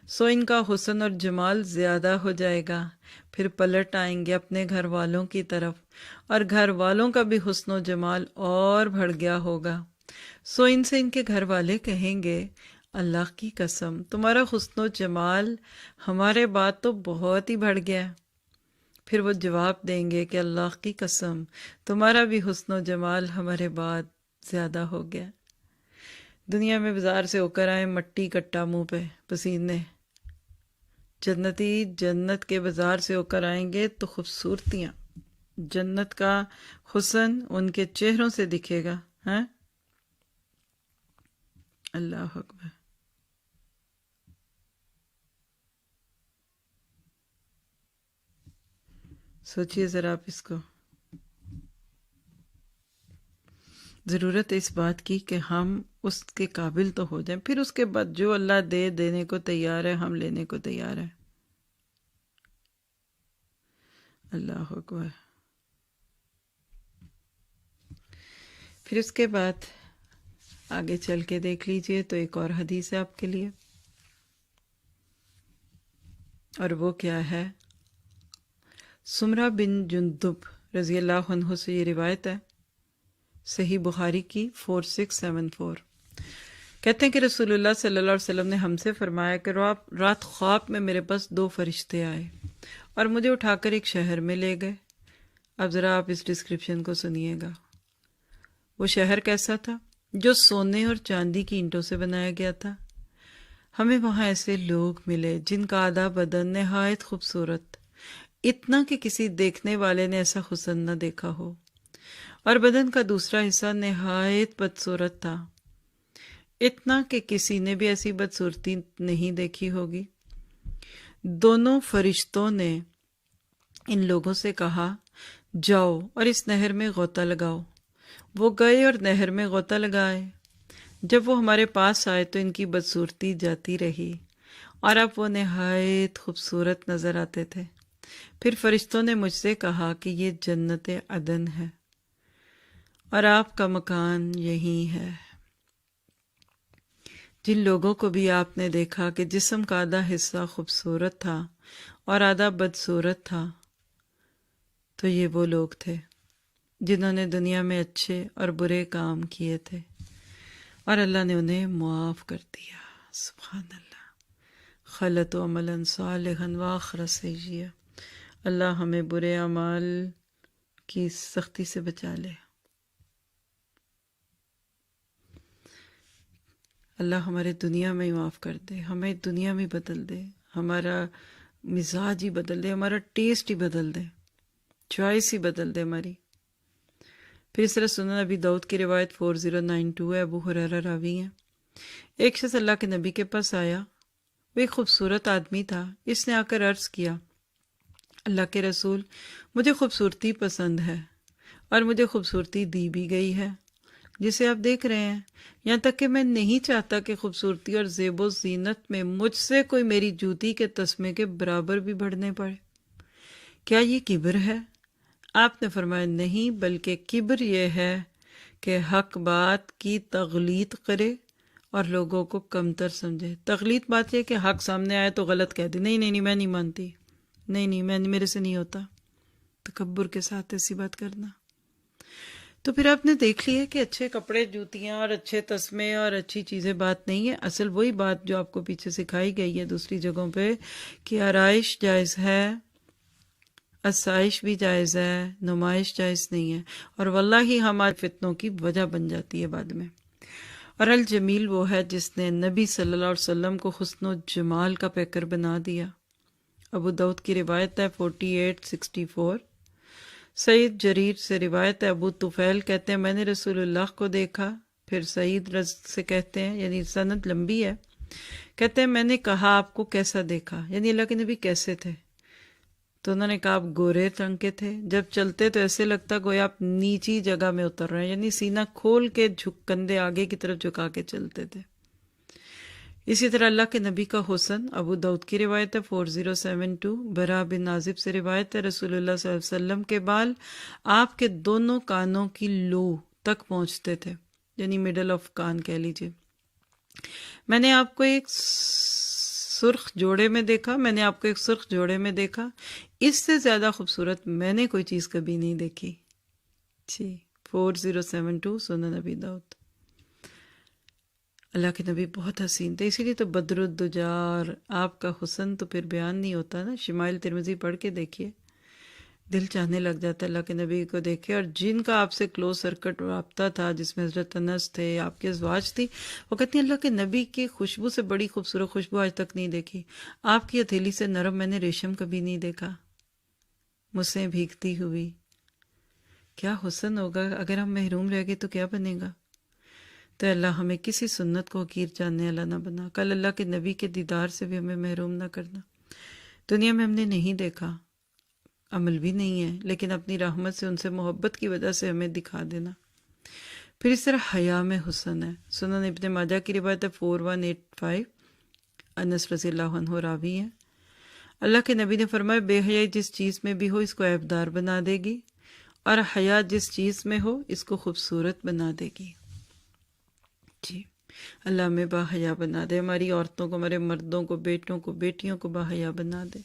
سو ان کا حسن اور جمال زیادہ ہو جائے گا، پھر پلٹ آئیں گے اپنے گھر والوں کی طرف، اور گھر والوں کا بھی حسن و جمال اور بڑھ گیا ہوگا، سو ان سے ان کے گھر والے کہیں گے اللہ کی قسم تمہارا حسن و جمال ہمارے بعد تو بہت ہی بڑھ گیا۔ پھر وہ جواب دیں گے کہ اللہ کی قسم تمہارا بھی حسن و جمال ہمارے بعد زیادہ ہو گیا۔ دنیا میں بازار سے ہو کر آئے مٹی کٹا منہ پہ پسینے، جنتی جنت کے بازار سے ہو کر آئیں گے تو خوبصورتیاں، جنت کا حسن ان کے چہروں سے دکھے گا۔ ہاں اللہ اکبر۔ سوچئے ذرا آپ اس کو، ضرورت ہے اس بات کی کہ ہم اس کے قابل تو ہو جائیں، پھر اس کے بعد جو اللہ دینے کو تیار ہے ہم لینے کو تیار ہیں۔ اللہ اکبر۔ پھر اس کے بعد آگے چل کے دیکھ لیجئے تو ایک اور حدیث ہے آپ کے لیے، اور وہ کیا ہے؟ سمرہ بن جندب رضی اللہ عنہ سے یہ روایت ہے، صحیح بخاری کی 4674، کہتے ہیں کہ رسول اللہ صلی اللہ علیہ وسلم نے ہم سے فرمایا کہ رات خواب میں میرے پاس 2 فرشتے آئے اور مجھے اٹھا کر ایک شہر میں لے گئے۔ اب ذرا آپ اس ڈسکرپشن کو سنیے گا۔ وہ شہر کیسا تھا؟ جو سونے اور چاندی کی اینٹوں سے بنایا گیا تھا۔ ہمیں وہاں ایسے لوگ ملے جن کا آدھا بدن نہایت خوبصورت، اتنا کہ کسی دیکھنے والے نے ایسا حسن نہ دیکھا ہو، اور بدن کا دوسرا حصہ نہایت بدصورت تھا، اتنا کہ کسی نے بھی ایسی بدصورتی نہیں دیکھی ہوگی۔ دونوں فرشتوں نے ان لوگوں سے کہا جاؤ اور اس نہر میں غوطہ لگاؤ۔ وہ گئے اور نہر میں غوطہ لگائے۔ جب وہ ہمارے پاس آئے تو ان کی بدصورتی جاتی رہی اور اب وہ نہایت خوبصورت نظر آتے تھے۔ پھر فرشتوں نے مجھ سے کہا کہ یہ جنت عدن ہے اور آپ کا مکان یہی ہے۔ جن لوگوں کو بھی آپ نے دیکھا کہ جسم کا آدھا حصہ خوبصورت تھا اور آدھا بدصورت تھا، تو یہ وہ لوگ تھے جنہوں نے دنیا میں اچھے اور برے کام کیے تھے اور اللہ نے انہیں معاف کر دیا۔ سبحان اللہ۔ خلط و عملا صالحا وآخر سیئا۔ اللہ ہمیں برے اعمال کی سختی سے بچا لے۔ اللہ ہمارے دنیا میں ہی معاف کر دے، ہمیں دنیا میں بدل دے، ہمارا مزاج ہی بدل دے، ہمارا ٹیسٹ ہی بدل دے، چوائس ہی بدل دے ہماری۔ پھر اس طرح سنن ابی داؤد کی روایت 4092 ہے، ابو ہریرہ راوی ہیں۔ ایک شخص اللہ کے نبی کے پاس آیا، وہ ایک خوبصورت آدمی تھا۔ اس نے آ کر عرض کیا، اللہ کے رسول، مجھے خوبصورتی پسند ہے اور مجھے خوبصورتی دی بھی گئی ہے جسے آپ دیکھ رہے ہیں، یہاں تک کہ میں نہیں چاہتا کہ خوبصورتی اور زیب و زینت میں مجھ سے کوئی میری جوتی کے تسمے کے برابر بھی بڑھنے پڑے۔ کیا یہ کبر ہے؟ آپ نے فرمایا نہیں، بلکہ کبر یہ ہے کہ حق بات کی تغلیط کرے اور لوگوں کو کمتر سمجھے۔ تغلیط بات یہ کہ حق سامنے آئے تو غلط کہہ دے، نہیں میں نہیں مانتی، نہیں میرے سے نہیں ہوتا، تکبر کے ساتھ ایسی بات کرنا۔ تو پھر آپ نے دیکھ لیا کہ اچھے کپڑے، جوتیاں اور اچھے تسمے اور اچھی چیزیں بات نہیں ہے، اصل وہی بات جو آپ کو پیچھے سکھائی گئی ہے دوسری جگہوں پہ کہ آرائش جائز ہے، آسائش بھی جائز ہے، نمائش جائز نہیں ہے، اور واللہ ہی ہمارے فتنوں کی وجہ بن جاتی ہے بعد میں۔ اور الجمیل وہ ہے جس نے نبی صلی اللہ علیہ وسلم کو حسن و جمال کا پیکر بنا دیا۔ ابو داؤد کی روایت ہے 4864۔ سعید جریر سے روایت ہے، ابو طفیل کہتے ہیں میں نے رسول اللہ کو دیکھا، پھر سعید رز سے کہتے ہیں، یعنی سند لمبی ہے، کہتے ہیں میں نے کہا آپ کو کیسا دیکھا، یعنی اللہ کے نبی کیسے تھے؟ تو انہوں نے کہا آپ گورے رنگ کے تھے، جب چلتے تو ایسے لگتا گویا آپ نیچی جگہ میں اتر رہے ہیں، یعنی سینہ کھول کے کندھے آگے کی طرف جھکا کے چلتے تھے۔ اسی طرح اللہ کے نبی کا حسن، ابو داؤد کی روایت ہے 4072۔ برا بن عازب سے روایت ہے رسول اللہ صلی اللہ علیہ وسلم کے بال آپ کے دونوں کانوں کی لو تک پہنچتے تھے، یعنی مڈل آف کان کہہ لیجئے۔ میں نے آپ کو ایک سرخ جوڑے میں دیکھا، اس سے زیادہ خوبصورت میں نے کوئی چیز کبھی نہیں دیکھی۔ 4072 سنن ابی داؤد۔ اللہ کے نبی بہت حسین تھے، اسی لیے تو بدر الدجار، آپ کا حسن تو پھر بیان نہیں ہوتا نا۔ شمائل ترمذی پڑھ کے دیکھیے، دل چاہنے لگ جاتا ہے اللہ کے نبی کو دیکھے۔ اور جن کا آپ سے کلوز سرکٹ رابطہ تھا، جس میں حضرت انس تھے، آپ کے ازواج تھی، وہ کہتی ہیں اللہ کے نبی کی خوشبو سے بڑی خوبصورت خوشبو آج تک نہیں دیکھی، آپ کی ہتھیلی سے نرم میں نے ریشم کبھی نہیں دیکھا، مسیں بھیگتی ہوئی۔ کیا حسن ہوگا، اگر ہم محروم رہ گئے تو کیا بنے گا؟ تو اللہ ہمیں کسی سنت کو حقیر جاننے والا نہ بنا، کل اللہ کے نبی کے دیدار سے بھی ہمیں محروم نہ کرنا۔ دنیا میں ہم نے نہیں دیکھا، عمل بھی نہیں ہے، لیکن اپنی رحمت سے ان سے محبت کی وجہ سے ہمیں دکھا دینا۔ پھر اس طرح حیا میں حسن ہے، سنن ابن ماجہ کی روایت ہے 4185، انس رضی اللہ عنہ راوی ہیں۔ اللہ کے نبی نے فرمایا بے حیائی جس چیز میں بھی ہو اس کو عیبدار بنا دے گی، اور حیا جس چیز میں ہو اس کو خوبصورت بنا دے گی۔ جی اللہ ہمیں باحیا بنا دے، ہماری عورتوں کو، ہمارے مردوں کو، بیٹوں کو، بیٹیوں کو باحیا بنا دے۔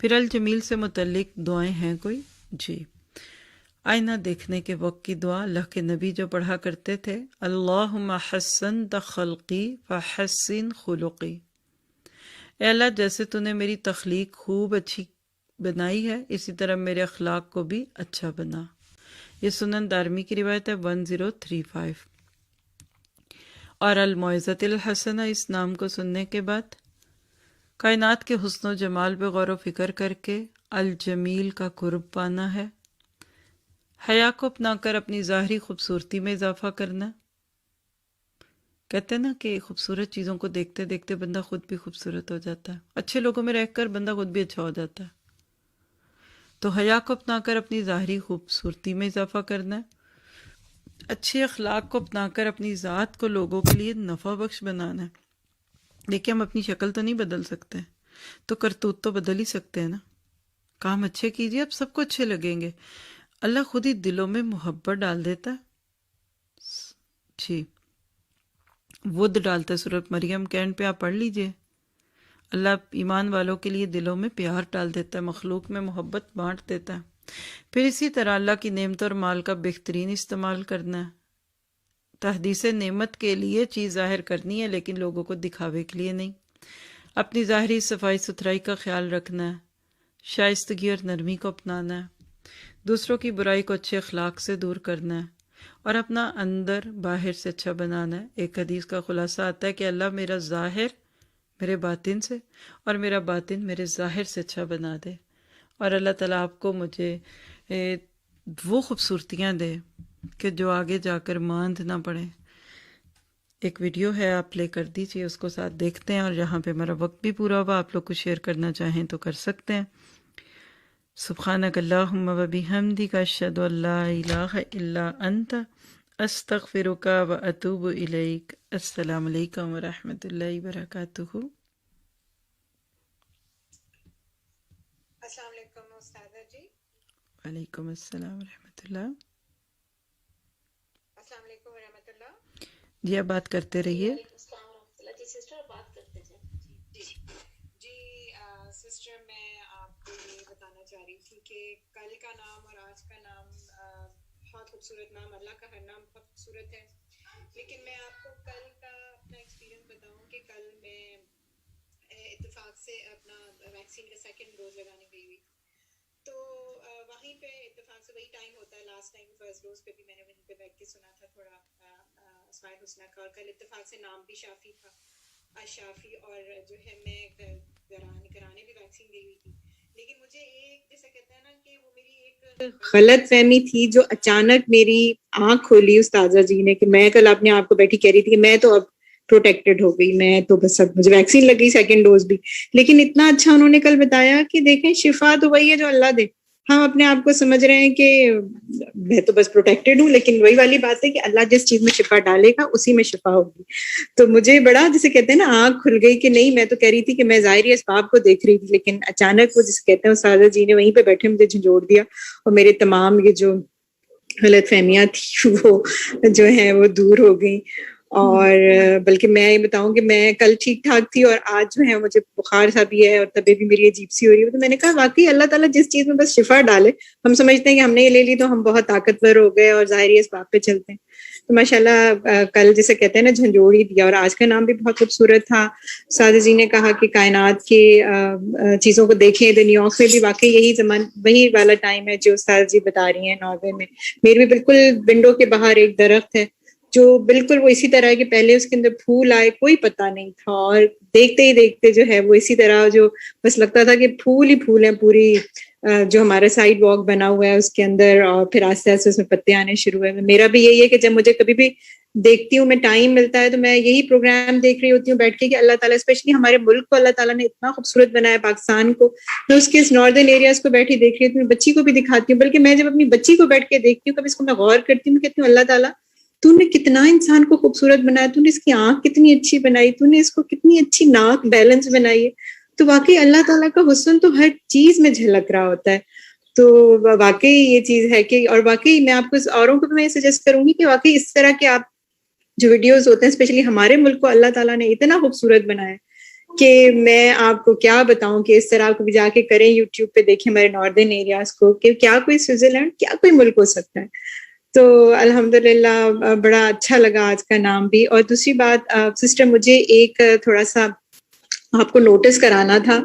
پھر الجمیل سے متعلق دعائیں ہیں کوئی؟ جی، آئینہ دیکھنے کے وقت کی دعا اللہ کے نبی جو پڑھا کرتے تھے، اللہم حسنت خلقی فحسن خلقی، اے اللہ جیسے تو نے میری تخلیق خوب اچھی بنائی ہے، اسی طرح میرے اخلاق کو بھی اچھا بنا۔ یہ سنن دارمی کی روایت ہے 1035۔ اور الموعظۃ الحسنہ، اس نام کو سننے کے بعد کائنات کے حسن و جمال پہ غور و فکر کر کے الجمیل کا قرب پانا ہے، حیا کو اپنا کر اپنی ظاہری خوبصورتی میں اضافہ کرنا۔ کہتے ہیں نا کہ خوبصورت چیزوں کو دیکھتے دیکھتے بندہ خود بھی خوبصورت ہو جاتا ہے، اچھے لوگوں میں رہ کر بندہ خود بھی اچھا ہو جاتا ہے۔ تو حیا کو اپنا کر اپنی ظاہری خوبصورتی میں اضافہ کرنا ہے، اچھے اخلاق کو اپنا کر اپنی ذات کو لوگوں کے لیے نفع بخش بنانا ہے۔ دیکھیں ہم اپنی شکل تو نہیں بدل سکتے، تو کرتوت تو بدل ہی سکتے ہیں نا۔ کام اچھے کیجیے، اب سب کو اچھے لگیں گے، اللہ خود ہی دلوں میں محبت ڈال دیتا ہے۔ جی ود ڈالتا ہے، سورۃ مریم کے اینڈ پہ آپ پڑھ لیجئے، اللہ ایمان والوں کے لیے دلوں میں پیار ڈال دیتا ہے، مخلوق میں محبت بانٹ دیتا ہے۔ پھر اسی طرح اللہ کی نعمت اور مال کا بہترین استعمال کرنا ہے، تحدیث نعمت کے لیے چیز ظاہر کرنی ہے لیکن لوگوں کو دکھاوے کے لیے نہیں، اپنی ظاہری صفائی ستھرائی کا خیال رکھنا ہے، شائستگی اور نرمی کو اپنانا ہے، دوسروں کی برائی کو اچھے اخلاق سے دور کرنا ہے، اور اپنا اندر باہر سے اچھا بنانا ہے. ایک حدیث کا خلاصہ آتا ہے کہ اللہ میرا ظاہر میرے باطن سے اور میرا باطن میرے ظاہر سے اچھا بنا دے، اور اللہ تعالیٰ آپ کو مجھے وہ خوبصورتیاں دے کہ جو آگے جا کر ماند نہ پڑیں. ایک ویڈیو ہے، آپ پلے کر دیجیے، اس کو ساتھ دیکھتے ہیں، اور یہاں پہ ہمارا وقت بھی پورا ہوا. آپ لوگ کو شیئر کرنا چاہیں تو کر سکتے ہیں. سبحانک اللہم و بحمدک اشہد ان لا الہ الا انت استغفرک و اتوب الیک. السلام علیکم ورحمۃ اللہ وبرکاتہ. السلام علیکم استاذہ جی. وعلیکم السلام ورحمۃ اللہ. السلام علیکم ورحمۃ اللہ. جی آپ بات کرتے رہیے. وعلیکم السلام ورحمۃ اللہ. جی سسٹر بات کرتے تھے. جی سسٹر میں آپ کو یہ بتانا چاہ رہی تھی کہ کل کا نام اور آج کا نام بہت خوبصورت نام، اللہ کا ہر نام بہت خوبصورت ہے. لیکن میں آپ کو کل کا اپنا ایکسپیرینس بتاؤں کہ کل میں اتفاق سے اپنا ویکسین کا سیکنڈ ڈوز لگانے گئی ہوئی، تو وہیں پہ اتفاق سے وہی ٹائم ہوتا ہے لاسٹ ٹائم فرسٹ ڈوز پہ بھی میں نے وہیں پہ بیٹھ کے سنا تھا تھوڑا اسماعیل حسنہ کا، اور کل اتفاق سے نام بھی شافی تھا، شافی، اور جو ہے میں کرانے بھی ویکسین گئی ہوئی تھی. لیکن مجھے ایک جیسا کہتے ہیں نا کہ وہ میری ایک غلط فہمی تھی جو اچانک میری آنکھ کھولی استاذہ جی نے، کہ میں کل اپنے آپ کو بیٹھی کہہ رہی تھی کہ میں تو اب پروٹیکٹڈ ہو گئی، میں تو بس اب مجھے ویکسین لگ گئی سیکنڈ ڈوز بھی. لیکن اتنا اچھا انہوں نے کل بتایا کہ دیکھیں شفا تو وہی ہے جو اللہ دے. ہم اپنے آپ کو سمجھ رہے ہیں کہ میں تو بس پروٹیکٹڈ ہوں، لیکن وہی والی بات ہے کہ اللہ جس چیز میں شفا ڈالے گا اسی میں شفا ہوگی. تو مجھے بڑا جسے کہتے ہیں نا آنکھ کھل گئی کہ نہیں، میں تو کہہ رہی تھی کہ میں ظاہری اسباب کو دیکھ رہی تھی، لیکن اچانک وہ جسے کہتے ہیں استاذہ جی نے وہیں پہ بیٹھے مجھے جھنجھوڑ دیا، اور میرے تمام یہ جو غلط فہمیاں تھیں وہ جو ہیں وہ دور ہو گئیں. اور بلکہ میں یہ بتاؤں کہ میں کل ٹھیک ٹھاک تھی، اور آج جو ہے مجھے بخار سا بھی ہے اور طبیعت بھی میری عجیب سی ہو رہی ہے. تو میں نے کہا واقعی اللہ تعالیٰ جس چیز میں بس شفا ڈالے، ہم سمجھتے ہیں کہ ہم نے یہ لے لی تو ہم بہت طاقتور ہو گئے اور ظاہری اسباب پہ چلتے ہیں. تو ماشاءاللہ کل جسے کہتے ہیں نا جھنجھوڑ ہی دیا. اور آج کا نام بھی بہت خوبصورت تھا. سادہ جی نے کہا کہ کائنات کی چیزوں کو دیکھیں. تو نیو یارک میں بھی واقعی یہی وہی والا ٹائم ہے جو استاد جی بتا رہی ہیں ناروے میں. میرے بھی بالکل ونڈو کے باہر ایک درخت ہے جو بالکل وہ اسی طرح ہے کہ پہلے اس کے اندر پھول آئے کوئی پتہ نہیں تھا، اور دیکھتے ہی دیکھتے جو ہے وہ اسی طرح جو بس لگتا تھا کہ پھول ہی پھول ہیں. پوری جو ہمارا سائڈ واک بنا ہوا ہے اس کے اندر، اور پھر آہستہ آہستہ اس میں پتے آنے شروع ہوئے. میرا بھی یہی ہے کہ جب مجھے کبھی بھی دیکھتی ہوں، میں ٹائم ملتا ہے تو میں یہی پروگرام دیکھ رہی ہوتی ہوں بیٹھ کے کہ اللہ تعالیٰ اسپیشلی ہمارے ملک کو اللہ تعالیٰ نے اتنا خوبصورت بنایا، پاکستان کو. میں اس کے اس ناردرن ایریاز کو بیٹھی دیکھ رہی ہوں، بچی کو بھی دکھاتی ہوں. بلکہ میں جب اپنی بچی کو بیٹھ کے دیکھتی ہوں کبھی اس کو میں غور کرتی ہوں، کہتی ہوں اللہ تعالیٰ تو نے کتنا انسان کو خوبصورت بنایا، تو نے اس کی آنکھ کتنی اچھی بنائی، تو نے اس کو کتنی اچھی ناک بیلنس بنائی ہے. تو واقعی اللہ تعالیٰ کا حسن تو ہر چیز میں جھلک رہا ہوتا ہے. تو واقعی یہ چیز ہے کہ، اور واقعی میں آپ کو اوروں کو بھی میں یہ سجیسٹ کروں گی کہ واقعی اس طرح کے آپ جو ویڈیوز ہوتے ہیں، اسپیشلی ہمارے ملک کو اللہ تعالیٰ نے اتنا خوبصورت بنایا کہ میں آپ کو کیا بتاؤں کہ اس طرح آپ کو بھی جا کے کریں، یوٹیوب پہ دیکھیں ہمارے ناردرن ایریاز کو کہ کیا کوئی سوئٹزرلینڈ، کیا کوئی ملک ہو سکتا ہے. تو الحمدللہ بڑا اچھا لگا آج کا نام بھی. اور دوسری بات سسٹر، مجھے ایک تھوڑا سا آپ کو نوٹس کرانا تھا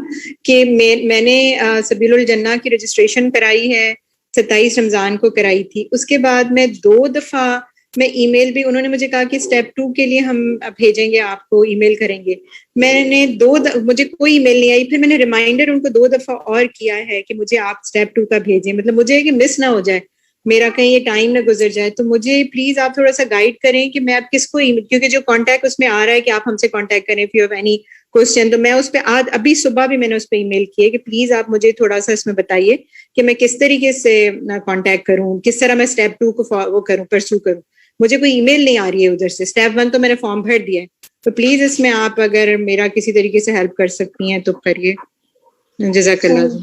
کہ میں نے سبیل الجنہ کی رجسٹریشن کرائی ہے، 27 رمضان کو کرائی تھی. اس کے بعد میں 2 دفعہ میں ای میل بھی، انہوں نے مجھے کہا کہ اسٹیپ 2 کے لیے ہم بھیجیں گے آپ کو، ای میل کریں گے. میں نے مجھے کوئی ای میل نہیں آئی. پھر میں نے ریمائنڈر ان کو 2 دفعہ اور کیا ہے کہ مجھے آپ اسٹیپ 2 کا بھیجیں، مطلب مجھے کہ مس نہ ہو جائے، میرا کہیں یہ ٹائم نہ گزر جائے. تو مجھے پلیز آپ تھوڑا سا گائیڈ کریں کہ میں اب کس کو، کیونکہ جو کانٹیکٹ اس میں آ رہا ہے کہ آپ ہم سے کانٹیکٹ کریں if you have any question, تو میں اس پہ آج ابھی صبح بھی میں نے اس پہ ای میل کی ہے کہ پلیز آپ مجھے تھوڑا سا اس میں بتائیے کہ میں کس طریقے سے کانٹیکٹ کروں، کس طرح میں اسٹیپ 2 کو وہ کروں، پرسو کروں. مجھے کوئی ای میل نہیں آ رہی ہے ادھر سے. اسٹیپ 1 تو میں نے فارم بھر دیا ہے، تو پلیز اس میں آپ اگر میرا کسی طریقے سے ہیلپ کر سکتی ہیں تو کریے. جزاک اللہ.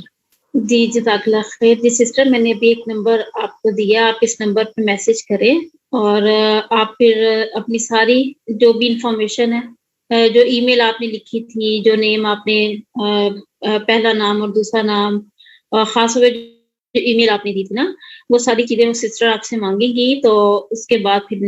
جی جزاک اللہ خیر. جی سسٹر، میں نے ابھی ایک نمبر آپ کو دیا، آپ اس نمبر پہ میسج کریں، اور آپ پھر اپنی ساری جو بھی انفارمیشن ہے، جو ای میل آپ نے لکھی تھی، جو نیم آپ نے پہلا نام اور دوسرا نام، اور خاص طور پہ جو ای میل آپ نے دی تھی نا، وہ ساری چیزیں وہ سسٹر آپ سے مانگیں گی. تو اس کے بعد پھر